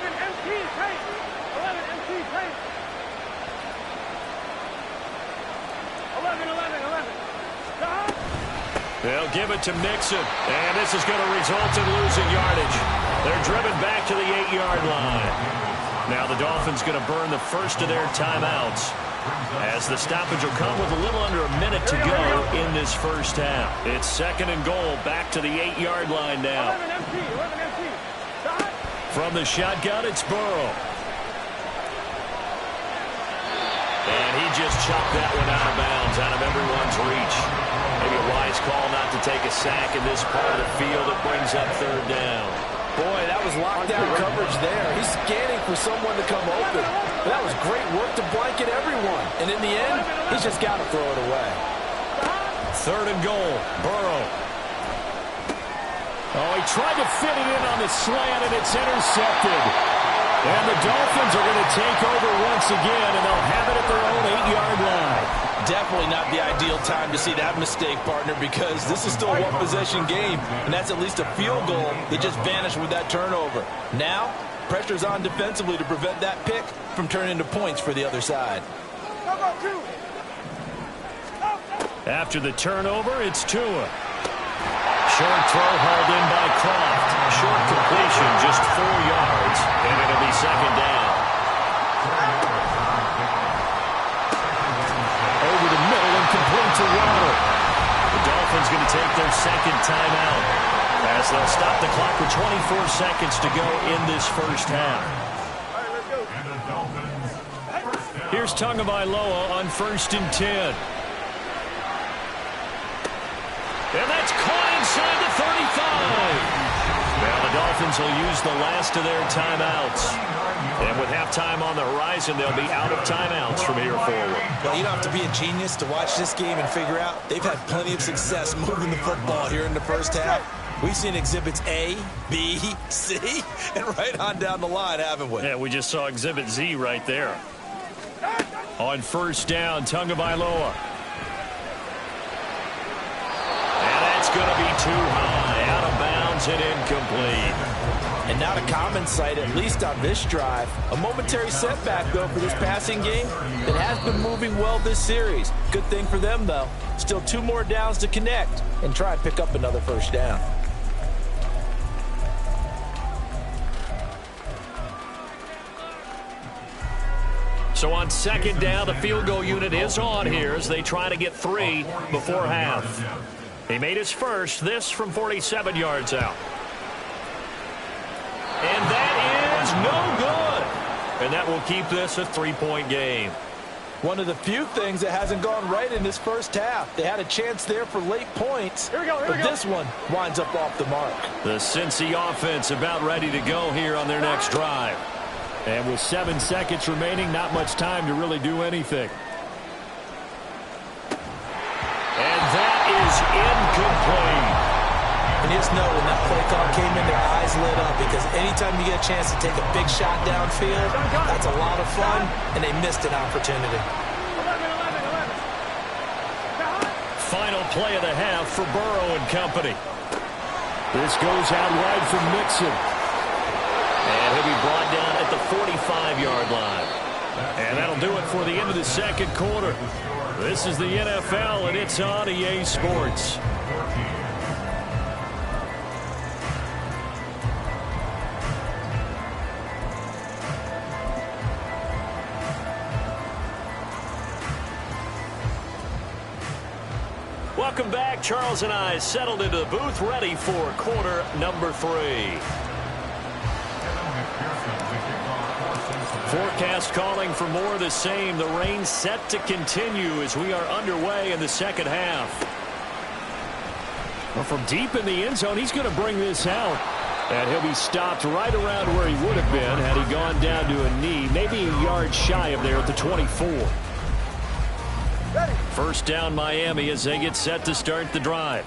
MP paint. 11 MP paint. 11. Dot. They'll give it to Mixon, and this is going to result in losing yardage. They're driven back to the 8-yard line. Now the Dolphins going to burn the first of their timeouts as the stoppage will come with a little under a minute to go in this 1st half. It's 2nd and goal, back to the 8-yard line now. 11 MP. Dot. From the shotgun, it's Burrow. And he just chopped that one out of bounds, out of everyone's reach. Maybe a wise call not to take a sack in this part of the field. It brings up 3rd down. Boy, that was lockdown coverage there. He's scanning for someone to come open. But that was great work to blanket everyone. And in the end, he's just got to throw it away. 3rd and goal, Burrow. Oh, he tried to fit it in on the slant, and it's intercepted. And the Dolphins are going to take over once again, and they'll have it at their own 8-yard line. Definitely not the ideal time to see that mistake, partner, because this is still a one-possession game, and that's at least a field goal that just vanished with that turnover. Now, pressure's on defensively to prevent that pick from turning into points for the other side. After the turnover, it's Tua. Short throw hauled in by Croft. Short completion, just 4 yards, and it'll be 2nd down. Over the middle and complete to Waddle. The Dolphins going to take their 2nd timeout as they'll stop the clock with 24 seconds to go in this 1st half. Here's Tagovailoa on 1st and 10. And that's caught inside the 35. Now the Dolphins will use the last of their timeouts. And with halftime on the horizon, they'll be out of timeouts from here forward. Well, you don't have to be a genius to watch this game and figure out they've had plenty of success moving the football here in the 1st half. We've seen exhibits A, B, C, and right on down the line, haven't we? Yeah, we just saw exhibit Z right there. On 1st down, Tagovailoa. It's going to be too high, out of bounds and incomplete. And not a common sight, at least on this drive. A momentary setback, though, for this passing game that has been moving well this series. Good thing for them, though. Still 2 more downs to connect and try and pick up another 1st down. So on 2nd down, the field goal unit is on here as they try to get 3 before half. He made his first, this from 47 yards out. And that is no good. And that will keep this a 3-point game. One of the few things that hasn't gone right in this first half. They had a chance there for late points, but this one winds up off the mark. The Cincy offense about ready to go here on their next drive. And with 7 seconds remaining, not much time to really do anything. And that is incomplete. And you just know when that play call came in, their eyes lit up, because anytime you get a chance to take a big shot downfield, that's a lot of fun, and they missed an opportunity. Final play of the half for Burrow and company. This goes out wide from Mixon. And he'll be brought down at the 45-yard line. And that'll do it for the end of the second quarter. This is the NFL, and it's on EA Sports. Welcome back. Charles and I settled into the booth, ready for quarter number 3. Forecast calling for more of the same. The rain set to continue as we are underway in the second half. Well, from deep in the end zone, he's going to bring this out. And he'll be stopped right around where he would have been had he gone down to a knee, maybe a yard shy of there at the 24. First down Miami as they get set to start the drive.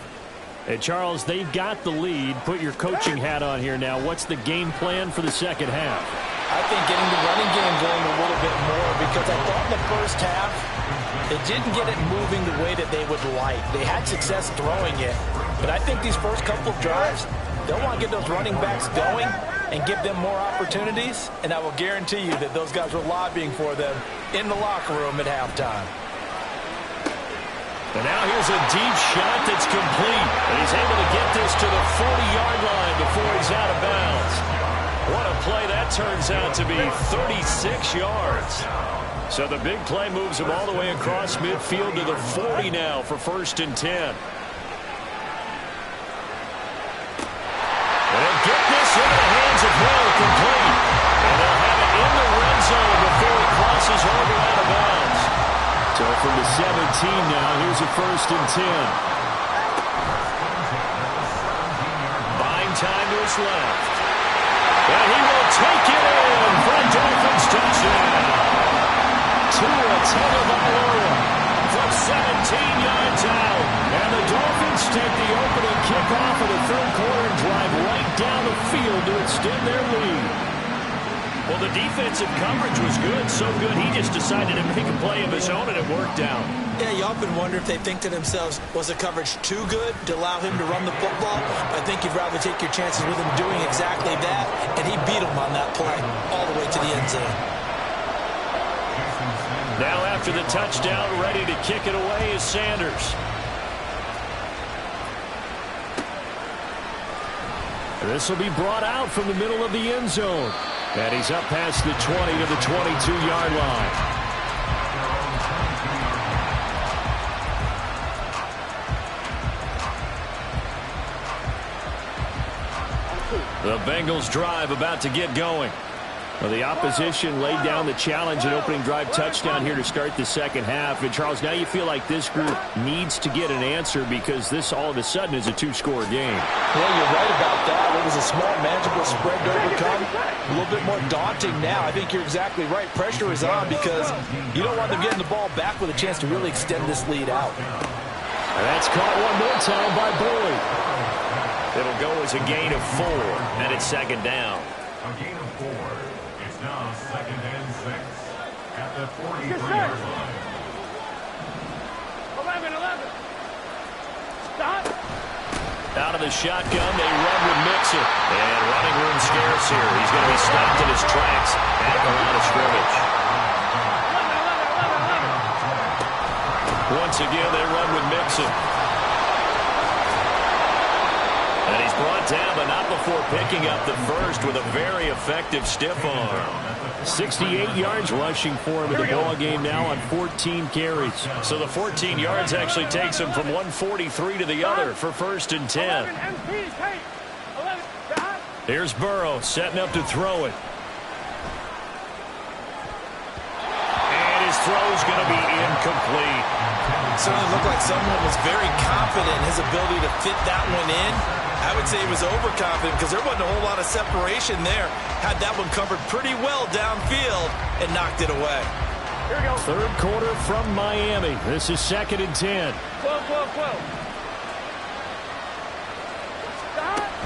And Charles, they've got the lead. Put your coaching hat on here now. What's the game plan for the second half? I think getting the running game going a little bit more, because I thought in the first half they didn't get it moving the way that they would like. They had success throwing it, but I think these first couple of drives, they'll want to get those running backs going and give them more opportunities, and I will guarantee you that those guys were lobbying for them in the locker room at halftime. And now here's a deep shot that's complete. And he's able to get this to the 40-yard line before he's out of bounds. What a play that turns out to be, 36 yards. So the big play moves him all the way across midfield to the 40 now for 1st and 10. And they'll get this into the hands of Hill, complete. And they'll have it in the red zone before he crosses over out of bounds. So from the 17 now, here's a 1st and 10. Buying time to his left. And he will take it in for a Dolphins touchdown. Tua Tagovailoa from 17 yards out. And the Dolphins take the opening kickoff of the third quarter and drive right down the field to extend their lead. Well, the defensive coverage was good, so good he just decided to make a play of his own, and it worked out. Yeah, you often wonder if they think to themselves, was the coverage too good to allow him to run the football? I think you'd rather take your chances with him doing exactly that, and he beat him on that play all the way to the end zone. Now after the touchdown, ready to kick it away is Sanders. This will be brought out from the middle of the end zone. And he's up past the 20 to the 22-yard line. The Bengals drive about to get going. Well, the opposition laid down the challenge and opening drive touchdown here to start the second half. And, Charles, now you feel like this group needs to get an answer because this all of a sudden is a two-score game. Well, you're right about that. It was a small, manageable spread to overcome. A little bit more daunting now. I think you're exactly right. Pressure is on because you don't want them getting the ball back with a chance to really extend this lead out. And that's caught one more time by Boyd. It'll go as a gain of 4, and it's second down. A gain of 4. It's now 2nd and 6 at the 43-yard line. 11. Stop. Out of the shotgun, they run with Mixon. And running room scarce here. He's going to be stopped in his tracks at the line of scrimmage. 11. Once again, they run with Mixon. And he's brought down, but not before picking up the first with a very effective stiff arm. 68 yards rushing for him in the ball game now on 14 carries. So the 14 yards actually takes him from 143 to the other for 1st and 10. Here's Burrow setting up to throw it. And his throw is going to be incomplete. Certainly looked like someone was very confident in his ability to fit that one in. I would say he was overconfident because there wasn't a whole lot of separation there. Had that one covered pretty well downfield and knocked it away. Here we go. Third quarter from Miami. This is 2nd and 10. 12.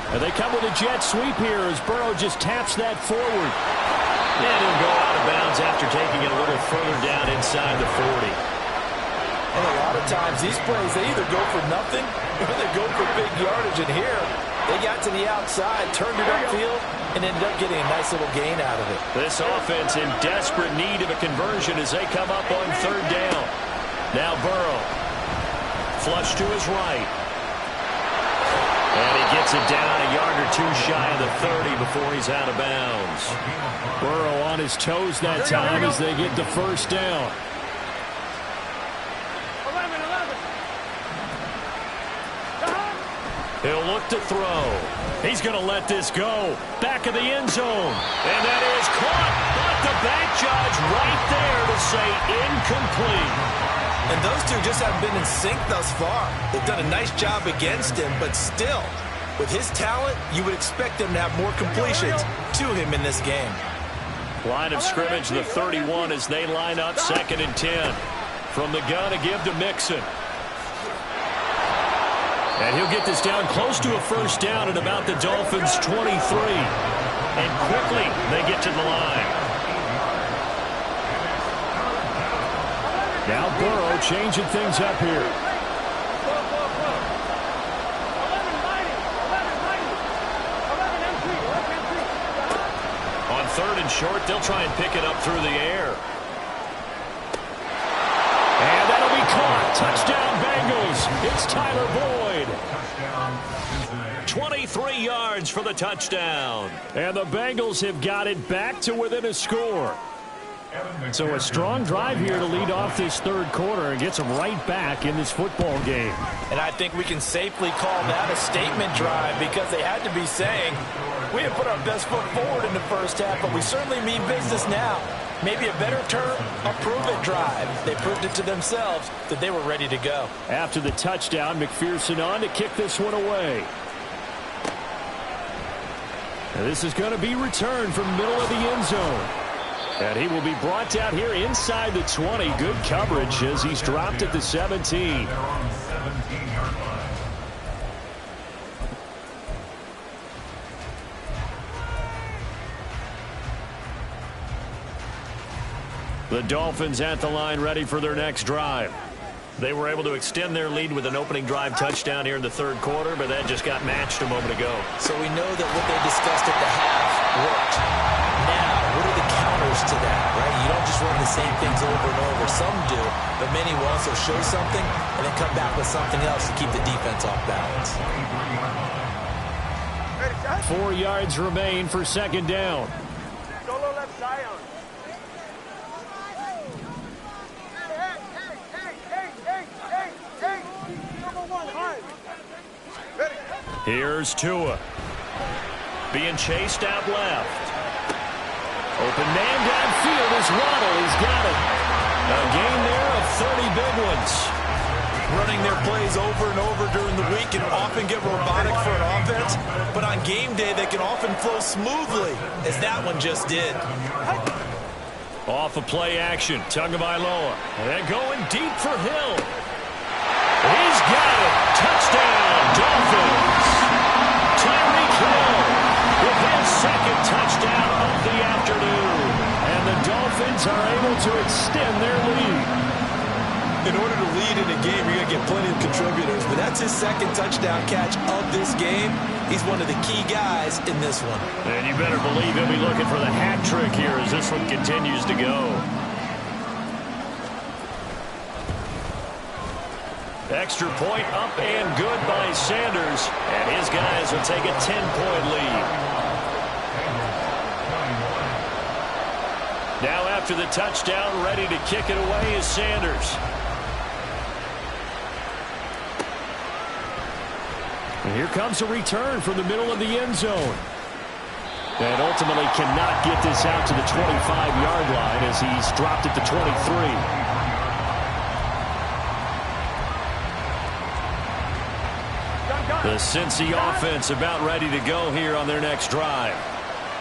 And they come with a jet sweep here as Burrow just taps that forward. And he'll go out of bounds after taking it a little further down inside the 40. And a lot of times these plays, they either go for nothing or they go for big yardage. And here, they got to the outside, turned it upfield, and ended up getting a nice little gain out of it. This offense in desperate need of a conversion as they come up on 3rd down. Now Burrow. Flush to his right. And he gets it down a yard or two shy of the 30 before he's out of bounds. Burrow on his toes that time as they get the 1st down. 11. He'll look to throw. He's going to let this go. Back of the end zone. And that is caught. But the back judge right there to say incomplete. And those two just haven't been in sync thus far. They've done a nice job against him, but still, with his talent, you would expect them to have more completions to him in this game. Line of scrimmage, the 31 as they line up 2nd and 10. From the gun, a give to Mixon. And he'll get this down close to a 1st down at about the Dolphins' 23. And quickly, they get to the line. Now Burrow changing things up here. 11, 11, 11, On 3rd and short, they'll try and pick it up through the air. And that'll be caught. Touchdown Bengals. It's Tyler Boyd. 23 yards for the touchdown. And the Bengals have got it back to within a score. So a strong drive here to lead off this 3rd quarter and gets them right back in this football game. And I think we can safely call that a statement drive because they had to be saying, we have put our best foot forward in the 1st half, but we certainly mean business now. Maybe a better term, a prove-it drive. They proved it to themselves that they were ready to go. After the touchdown, McPherson on to kick this one away. And this is going to be returned from middle of the end zone. And he will be brought down here inside the 20. Good coverage as he's dropped at the 17. The Dolphins at the line ready for their next drive. They were able to extend their lead with an opening drive touchdown here in the 3rd quarter, but that just got matched a moment ago. So we know that what they discussed at the half worked. Now, what are the counters to that, right? You don't just run the same things over and over. Some do, but many will also show something and then come back with something else to keep the defense off balance. 4 yards remain for 2nd down. Solo left Zion. Here's Tua. Being chased out left. Open man downfield is Waddle. He's got it. A gain there of 30 big ones. Running their plays over and over during the week can often get robotic for an offense, but on game day they can often flow smoothly, as that one just did. Off of play action, Tagovailoa. And going deep for Hill. He's got it. Touchdown, Dolphins. Tyreek Hill with his 2nd touchdown of the afternoon. And the Dolphins are able to extend their lead. In order to lead in a game, you're going to get plenty of contributors, but that's his 2nd touchdown catch of this game. He's one of the key guys in this one. And you better believe he'll be looking for the hat trick here as this one continues to go. Extra point up and good by Sanders. And his guys will take a 10-point lead. Now after the touchdown, ready to kick it away is Sanders. And here comes a return from the middle of the end zone. And ultimately cannot get this out to the 25-yard line as he's dropped at the 23. The Cincy offense about ready to go here on their next drive.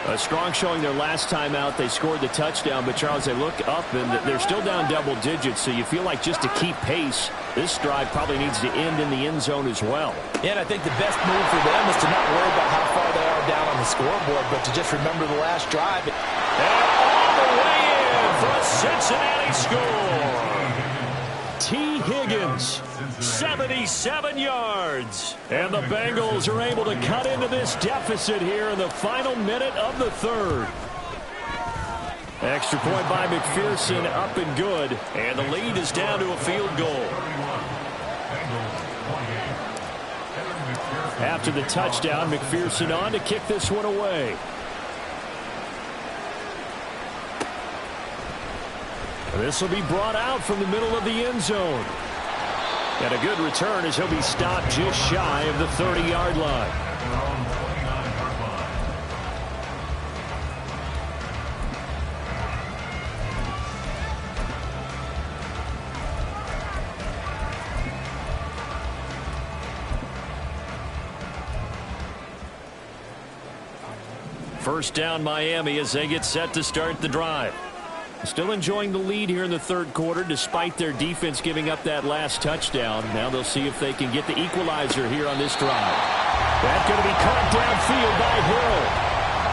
A strong showing their last time out. They scored the touchdown, but Charles, they look up and they're still down double digits, so you feel like just to keep pace, this drive probably needs to end in the end zone as well. Yeah, and I think the best move for them is to not worry about how far they are down on the scoreboard, but to just remember the last drive. And all the way in for a Cincinnati score. T. Higgins, 77 yards. And the Bengals are able to cut into this deficit here in the final minute of the third. Extra point by McPherson, up and good. And the lead is down to a field goal. After the touchdown, McPherson on to kick this one away. This will be brought out from the middle of the end zone. And a good return as he'll be stopped just shy of the 30-yard line. First down Miami as they get set to start the drive. Still enjoying the lead here in the third quarter despite their defense giving up that last touchdown. Now they'll see if they can get the equalizer here on this drive. That's going to be caught downfield by Hill.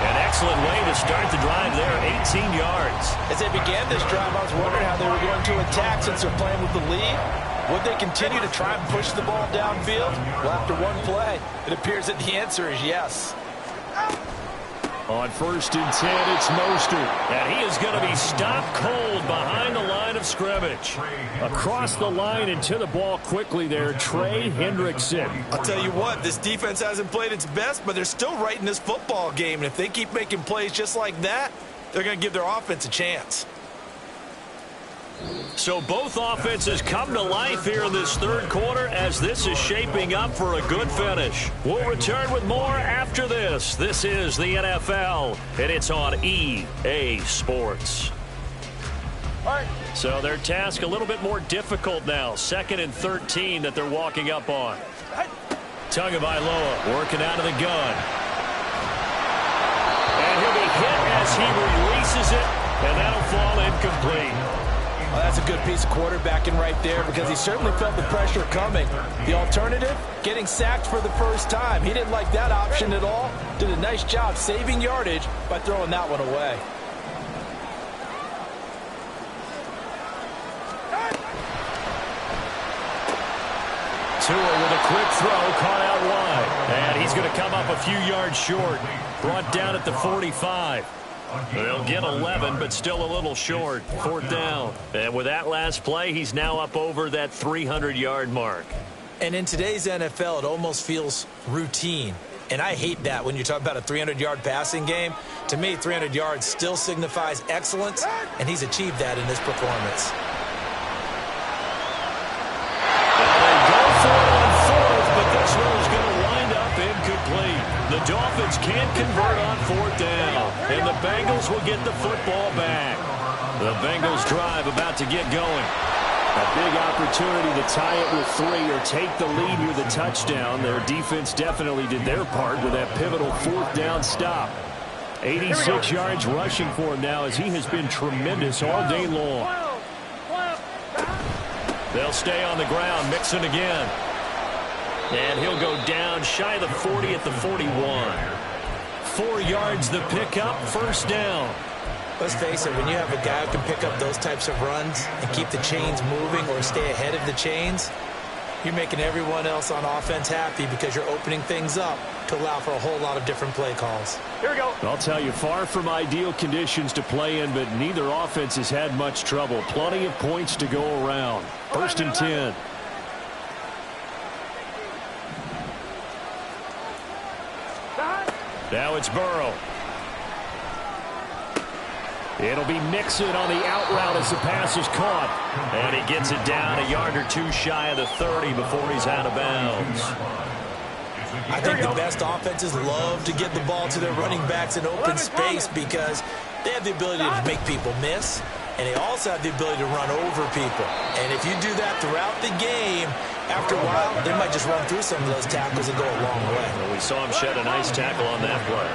An excellent way to start the drive there, 18 yards. As they began this drive, I was wondering how they were going to attack since they're playing with the lead. Would they continue to try and push the ball downfield? Well, after one play, it appears that the answer is yes. On 1st and 10, it's Mostert. And he is going to be stopped cold behind the line of scrimmage. Across the line and to the ball quickly there, Trey Hendrickson. I'll tell you what, this defense hasn't played its best, but they're still right in this football game. And if they keep making plays just like that, they're going to give their offense a chance. So both offenses come to life here in this third quarter as this is shaping up for a good finish. We'll return with more after this. This is the NFL, and it's on EA Sports. So their task a little bit more difficult now. 2nd and 13 that they're walking up on. Tagovailoa working out of the gun. And he'll be hit as he releases it, and that'll fall incomplete. Well, that's a good piece of quarterbacking right there because he certainly felt the pressure coming. The alternative, getting sacked for the first time. He didn't like that option at all. Did a nice job saving yardage by throwing that one away. Tua with a quick throw, caught out wide. And he's going to come up a few yards short. Brought down at the 45. They'll get 11, but still a little short. 4th down. And with that last play, he's now up over that 300-yard mark. And in today's NFL, it almost feels routine. And I hate that when you talk about a 300-yard passing game. To me, 300 yards still signifies excellence, and he's achieved that in this performance. Well, they go for it on 4th, but this one is going to wind up incomplete. The Dolphins can't convert on 4th down, and the Bengals will get the football back. The Bengals drive about to get going. A big opportunity to tie it with 3 or take the lead with a touchdown. Their defense definitely did their part with that pivotal 4th down stop. 86 yards rushing for him now as he has been tremendous all day long. They'll stay on the ground, Mixon again. And he'll go down shy of the 40 at the 41. 4 yards the pickup, 1st down. Let's face it, when you have a guy who can pick up those types of runs and keep the chains moving or stay ahead of the chains, you're making everyone else on offense happy because you're opening things up to allow for a whole lot of different play calls. Here we go. I'll tell you, far from ideal conditions to play in, but neither offense has had much trouble. Plenty of points to go around. 1st and 10. Now it's Burrow. It'll be Mixon on the out route as the pass is caught. And he gets it down a yard or 2 shy of the 30 before he's out of bounds. I think the best offenses love to get the ball to their running backs in open space because they have the ability to make people miss, and they also have the ability to run over people. And if you do that throughout the game, After a while, they might just run through some of those tackles and go a long way. Well, we saw him shed a nice tackle on that play.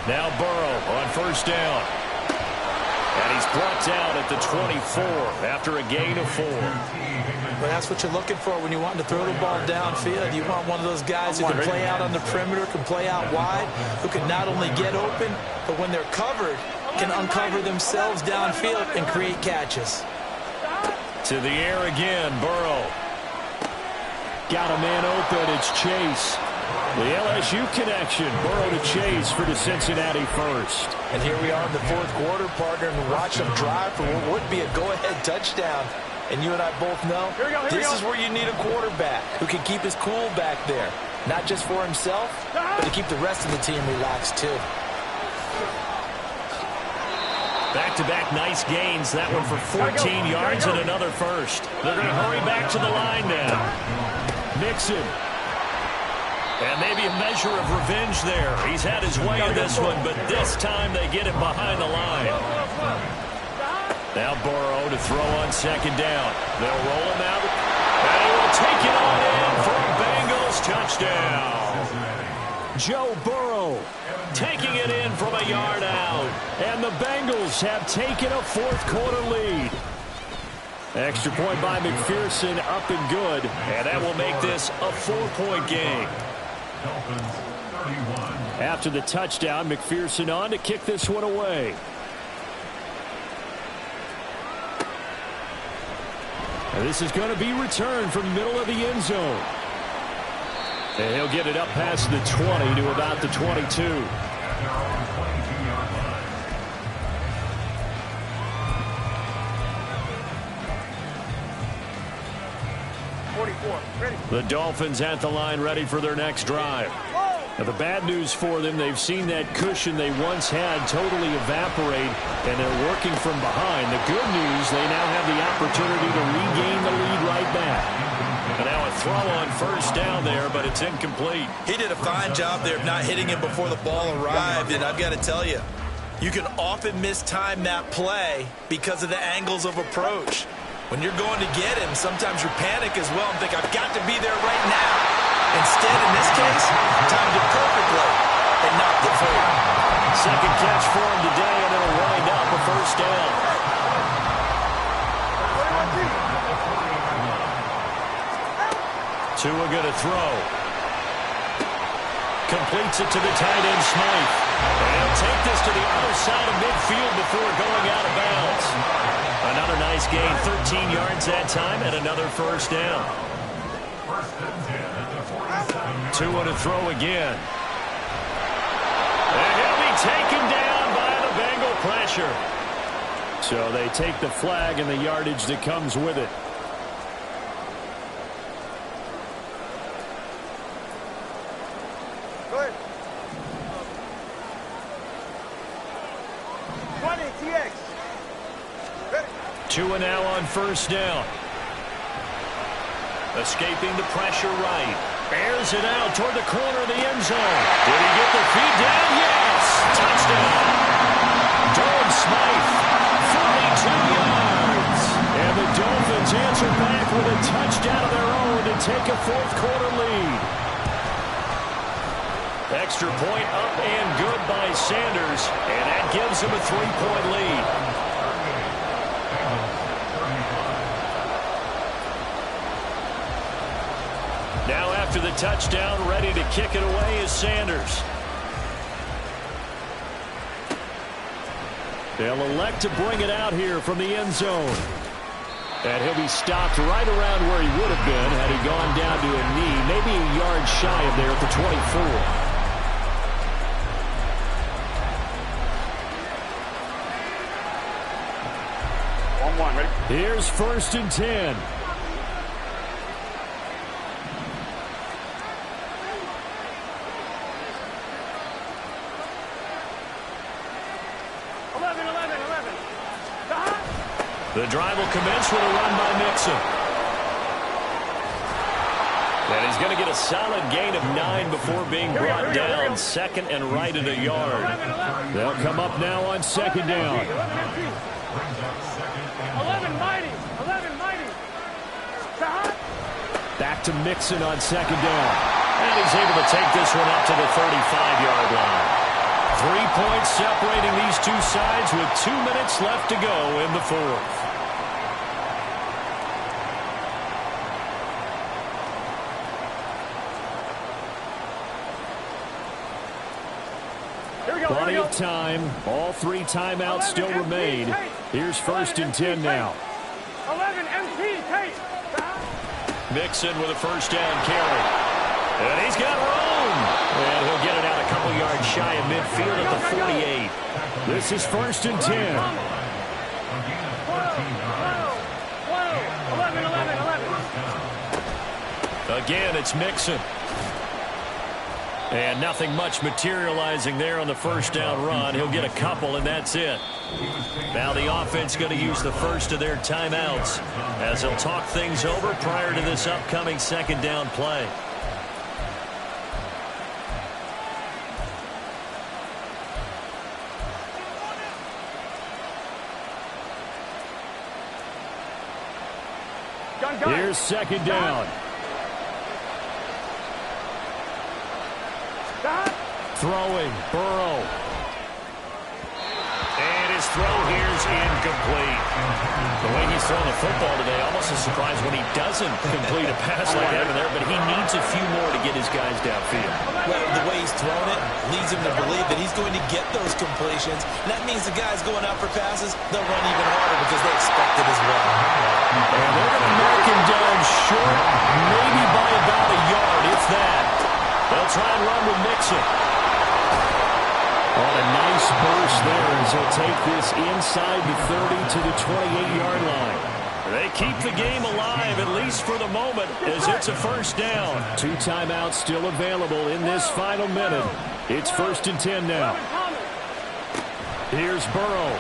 Now Burrow on first down. And he's brought down at the 24 after a gain of 4. But that's what you're looking for when you want to throw the ball downfield. You want one of those guys who can play out on the perimeter, can play out wide, who can not only get open, but when they're covered, can uncover themselves downfield and create catches. To the air again, Burrow. Got a man open, it's Chase. The LSU connection, Burrow to Chase for the Cincinnati first. And here we are in the fourth quarter, partner, and watch them drive for what would be a go-ahead touchdown. And you and I both know this is where you need a quarterback who can keep his cool back there. Not just for himself, but to keep the rest of the team relaxed too. Back-to-back nice gains. That one for 14 yards and another first. They're going to hurry back to the line now. Mixon. And maybe a measure of revenge there. He's had his way in this one, but this time they get him behind the line. Now Burrow to throw on second down. They'll roll him out. And he will take it on in for a Bengals touchdown. Joe Burrow taking it in from a yard out. And the Bengals have taken a fourth quarter lead. Extra point by McPherson, up and good. And that will make this a 4-point game. After the touchdown, McPherson on to kick this one away. And this is going to be returned from the middle of the end zone. And he'll get it up past the 20 to about the 22. The Dolphins at the line, ready for their next drive. Now, the bad news for them, they've seen that cushion they once had totally evaporate, and they're working from behind. The good news, they now have the opportunity to regain the lead right back. And now a throw on first down there, but it's incomplete. He did a fine job there of not hitting him before the ball arrived, and I've got to tell you, you can often mistime that play because of the angles of approach. When you're going to get him, sometimes you panic as well and think, I've got to be there right now. Instead, in this case, timed it perfectly and knocked it free. Second catch for him today, and it'll wind up a first down. Tua going to throw. Completes it to the tight end, Smythe. And he'll take this to the other side of midfield before going out of bounds. Another nice gain, 13 yards that time, and another first down. Tua to throw again. And he'll be taken down by the Bengal pressure. So they take the flag and the yardage that comes with it. Tua now on first down. Escaping the pressure right. Airs it out toward the corner of the end zone. Did he get the feed down? Yes! Touchdown! Durham Smythe, 42 yards. And the Dolphins answer back with a touchdown of their own to take a fourth quarter lead. Extra point up and good by Sanders, and that gives him a 3-point lead. Now after the touchdown, ready to kick it away is Sanders. They'll elect to bring it out here from the end zone. And he'll be stopped right around where he would have been had he gone down to a knee, maybe a yard shy of there at the 24. Here's 1st and 10. The drive will commence with a run by Mixon. And he's going to get a solid gain of 9 before being brought down. Second and right at a yard. They'll come up now on second down. 11 mighty. 11 mighty. Back to Mixon on second down. And he's able to take this one up to the 35-yard line. 3 points separating these two sides with 2 minutes left to go in the fourth. Plenty of time. All 3 timeouts still remain. Here's 1st and 10 now. 11 MP, Tate. Mixon with a first down carry. And he's got room. And he'll get it out a couple yards shy of midfield at the 48. This is 1st and 10. 11. Again, it's Mixon. And nothing much materializing there on the first down run. He'll get a couple, and that's it. Now the offense going to use the first of their timeouts as they'll talk things over prior to this upcoming second down play. Here's second down. Throwing, Burrow. And his throw here is incomplete. The way he's throwing the football today, almost a surprise when he doesn't complete a pass like that in there, but he needs a few more to get his guys downfield. Well, the way he's throwing it leads him to believe that he's going to get those completions. And that means the guys going out for passes, they'll run even harder because they expect it as well. And they're going to mark him down short, maybe by about a yard, if that. They'll try and run with Mixon. On a nice burst there as he'll take this inside the 30 to the 28-yard line. They keep the game alive, at least for the moment, as it's a first down. 2 timeouts still available in this final minute. It's 1st and 10 now. Here's Burrow.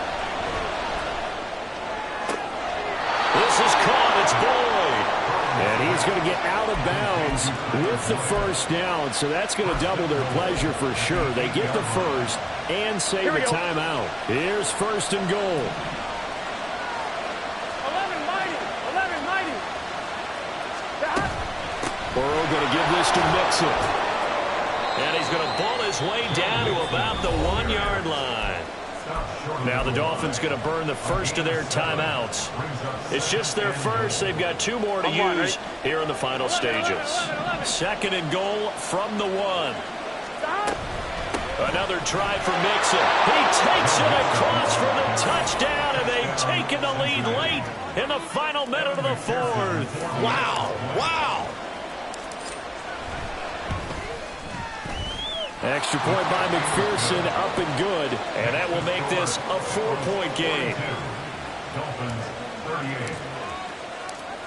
This is caught. It's Boyd. And he's going to get out of bounds with the first down, so that's going to double their pleasure for sure. They get the first and save a timeout. Here's 1st and goal. 11 mighty. 11 mighty. Burrow going to give this to Mixon. And he's going to ball his way down to about the 1-yard line. Now the Dolphins going to burn the first of their timeouts. It's just their first. They've got 2 more to use here in the final stages. 2nd and goal from the 1. Another try for Mixon. He takes it across for the touchdown, and they've taken the lead late in the final minute of the 4th. Wow. Wow. Extra point by McPherson, up and good, and that will make this a 4-point game.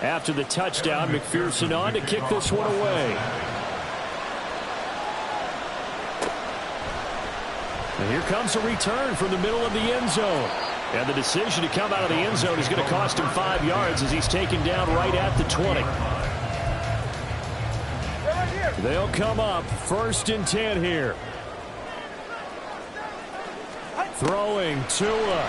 After the touchdown, McPherson on to kick this one away. And here comes a return from the middle of the end zone. And the decision to come out of the end zone is going to cost him 5 yards as he's taken down right at the 20. They'll come up 1st and 10 here. Throwing Tua.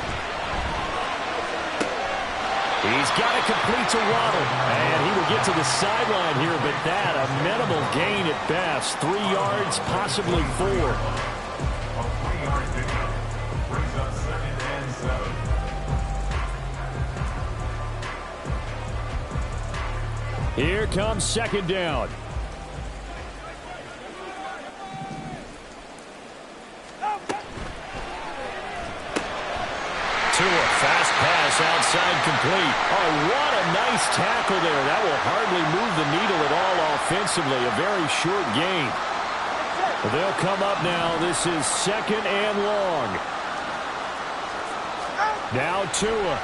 He's got to complete to Waddle. And he will get to the sideline here, but that a minimal gain at best. 3 yards, possibly 4. Here comes second down. Tua, fast pass outside complete. Oh, what a nice tackle there. That will hardly move the needle at all offensively. A very short gain. They'll come up now. This is 2nd and long. Now Tua.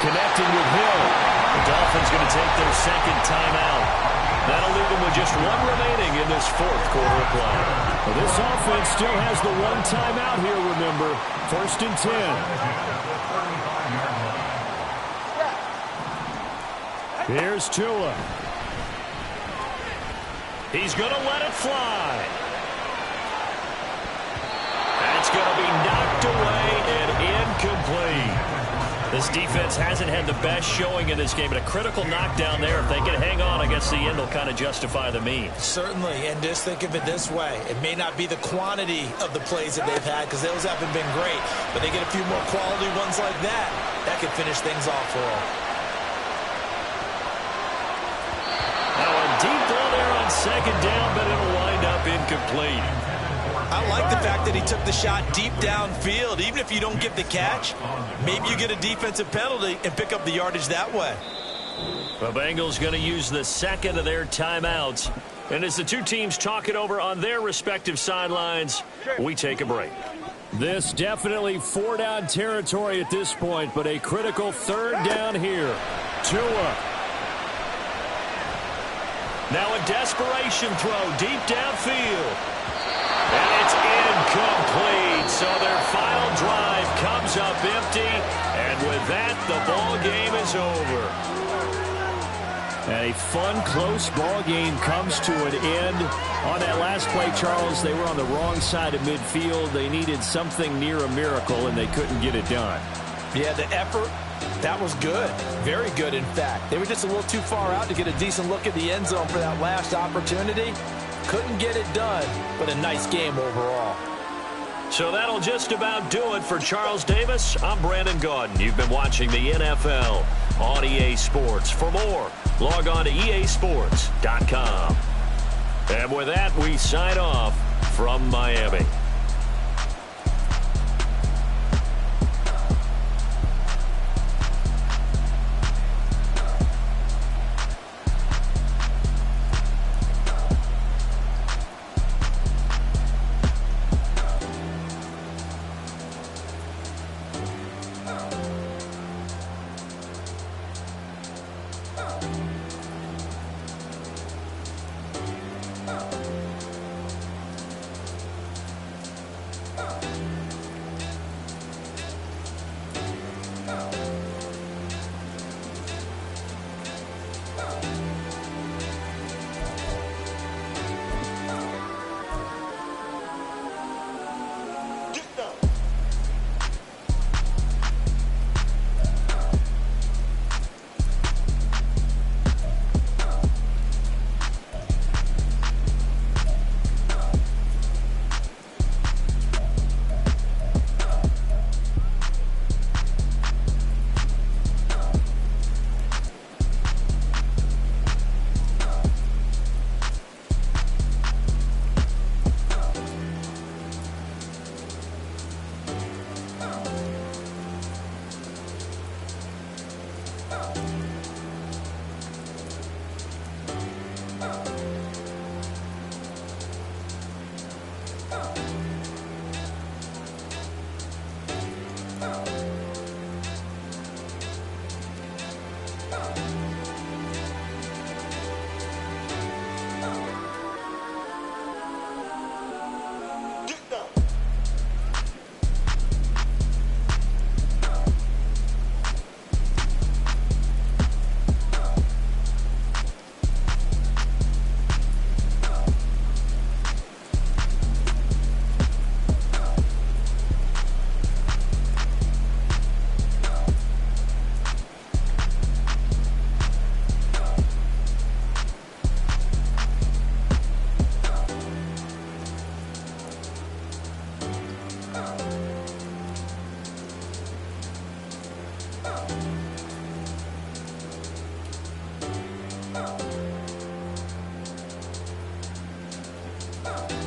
Connecting with Hill. The Dolphins going to take their 2nd timeout. That'll leave them with just 1 remaining in this 4th quarter of play. Well, this offense still has the 1 timeout here, remember. 1st and 10. Here's Tua. He's going to let it fly. That's It's going to be knocked away and incomplete. This defense hasn't had the best showing in this game, but a critical knockdown there. If they can hang on, I guess the end will kind of justify the means. Certainly, and just think of it this way. It may not be the quantity of the plays that they've had because those haven't been great, but they get a few more quality ones like that. That could finish things off for them. Now a deep ball there on second down, but it'll wind up incomplete. I like the fact that he took the shot deep downfield. Even if you don't get the catch, maybe you get a defensive penalty and pick up the yardage that way. The Bengals going to use the second of their timeouts. And as the two teams talk it over on their respective sidelines, we take a break. This definitely four-down territory at this point, but a critical third down here. Tua. Now a desperation throw deep downfield. And it's incomplete. So their final drive comes up empty. And with that, the ball game is over. And a fun, close ball game comes to an end. On that last play, Charles, they were on the wrong side of midfield. They needed something near a miracle, and they couldn't get it done. Yeah, the effort, that was good. Very good, in fact. They were just a little too far out to get a decent look at the end zone for that last opportunity. Couldn't get it done, but a nice game overall. So that'll just about do it for Charles Davis. I'm Brandon Gaudin. You've been watching the NFL on EA Sports. For more, log on to easports.com. And with that, we sign off from Miami. Oh.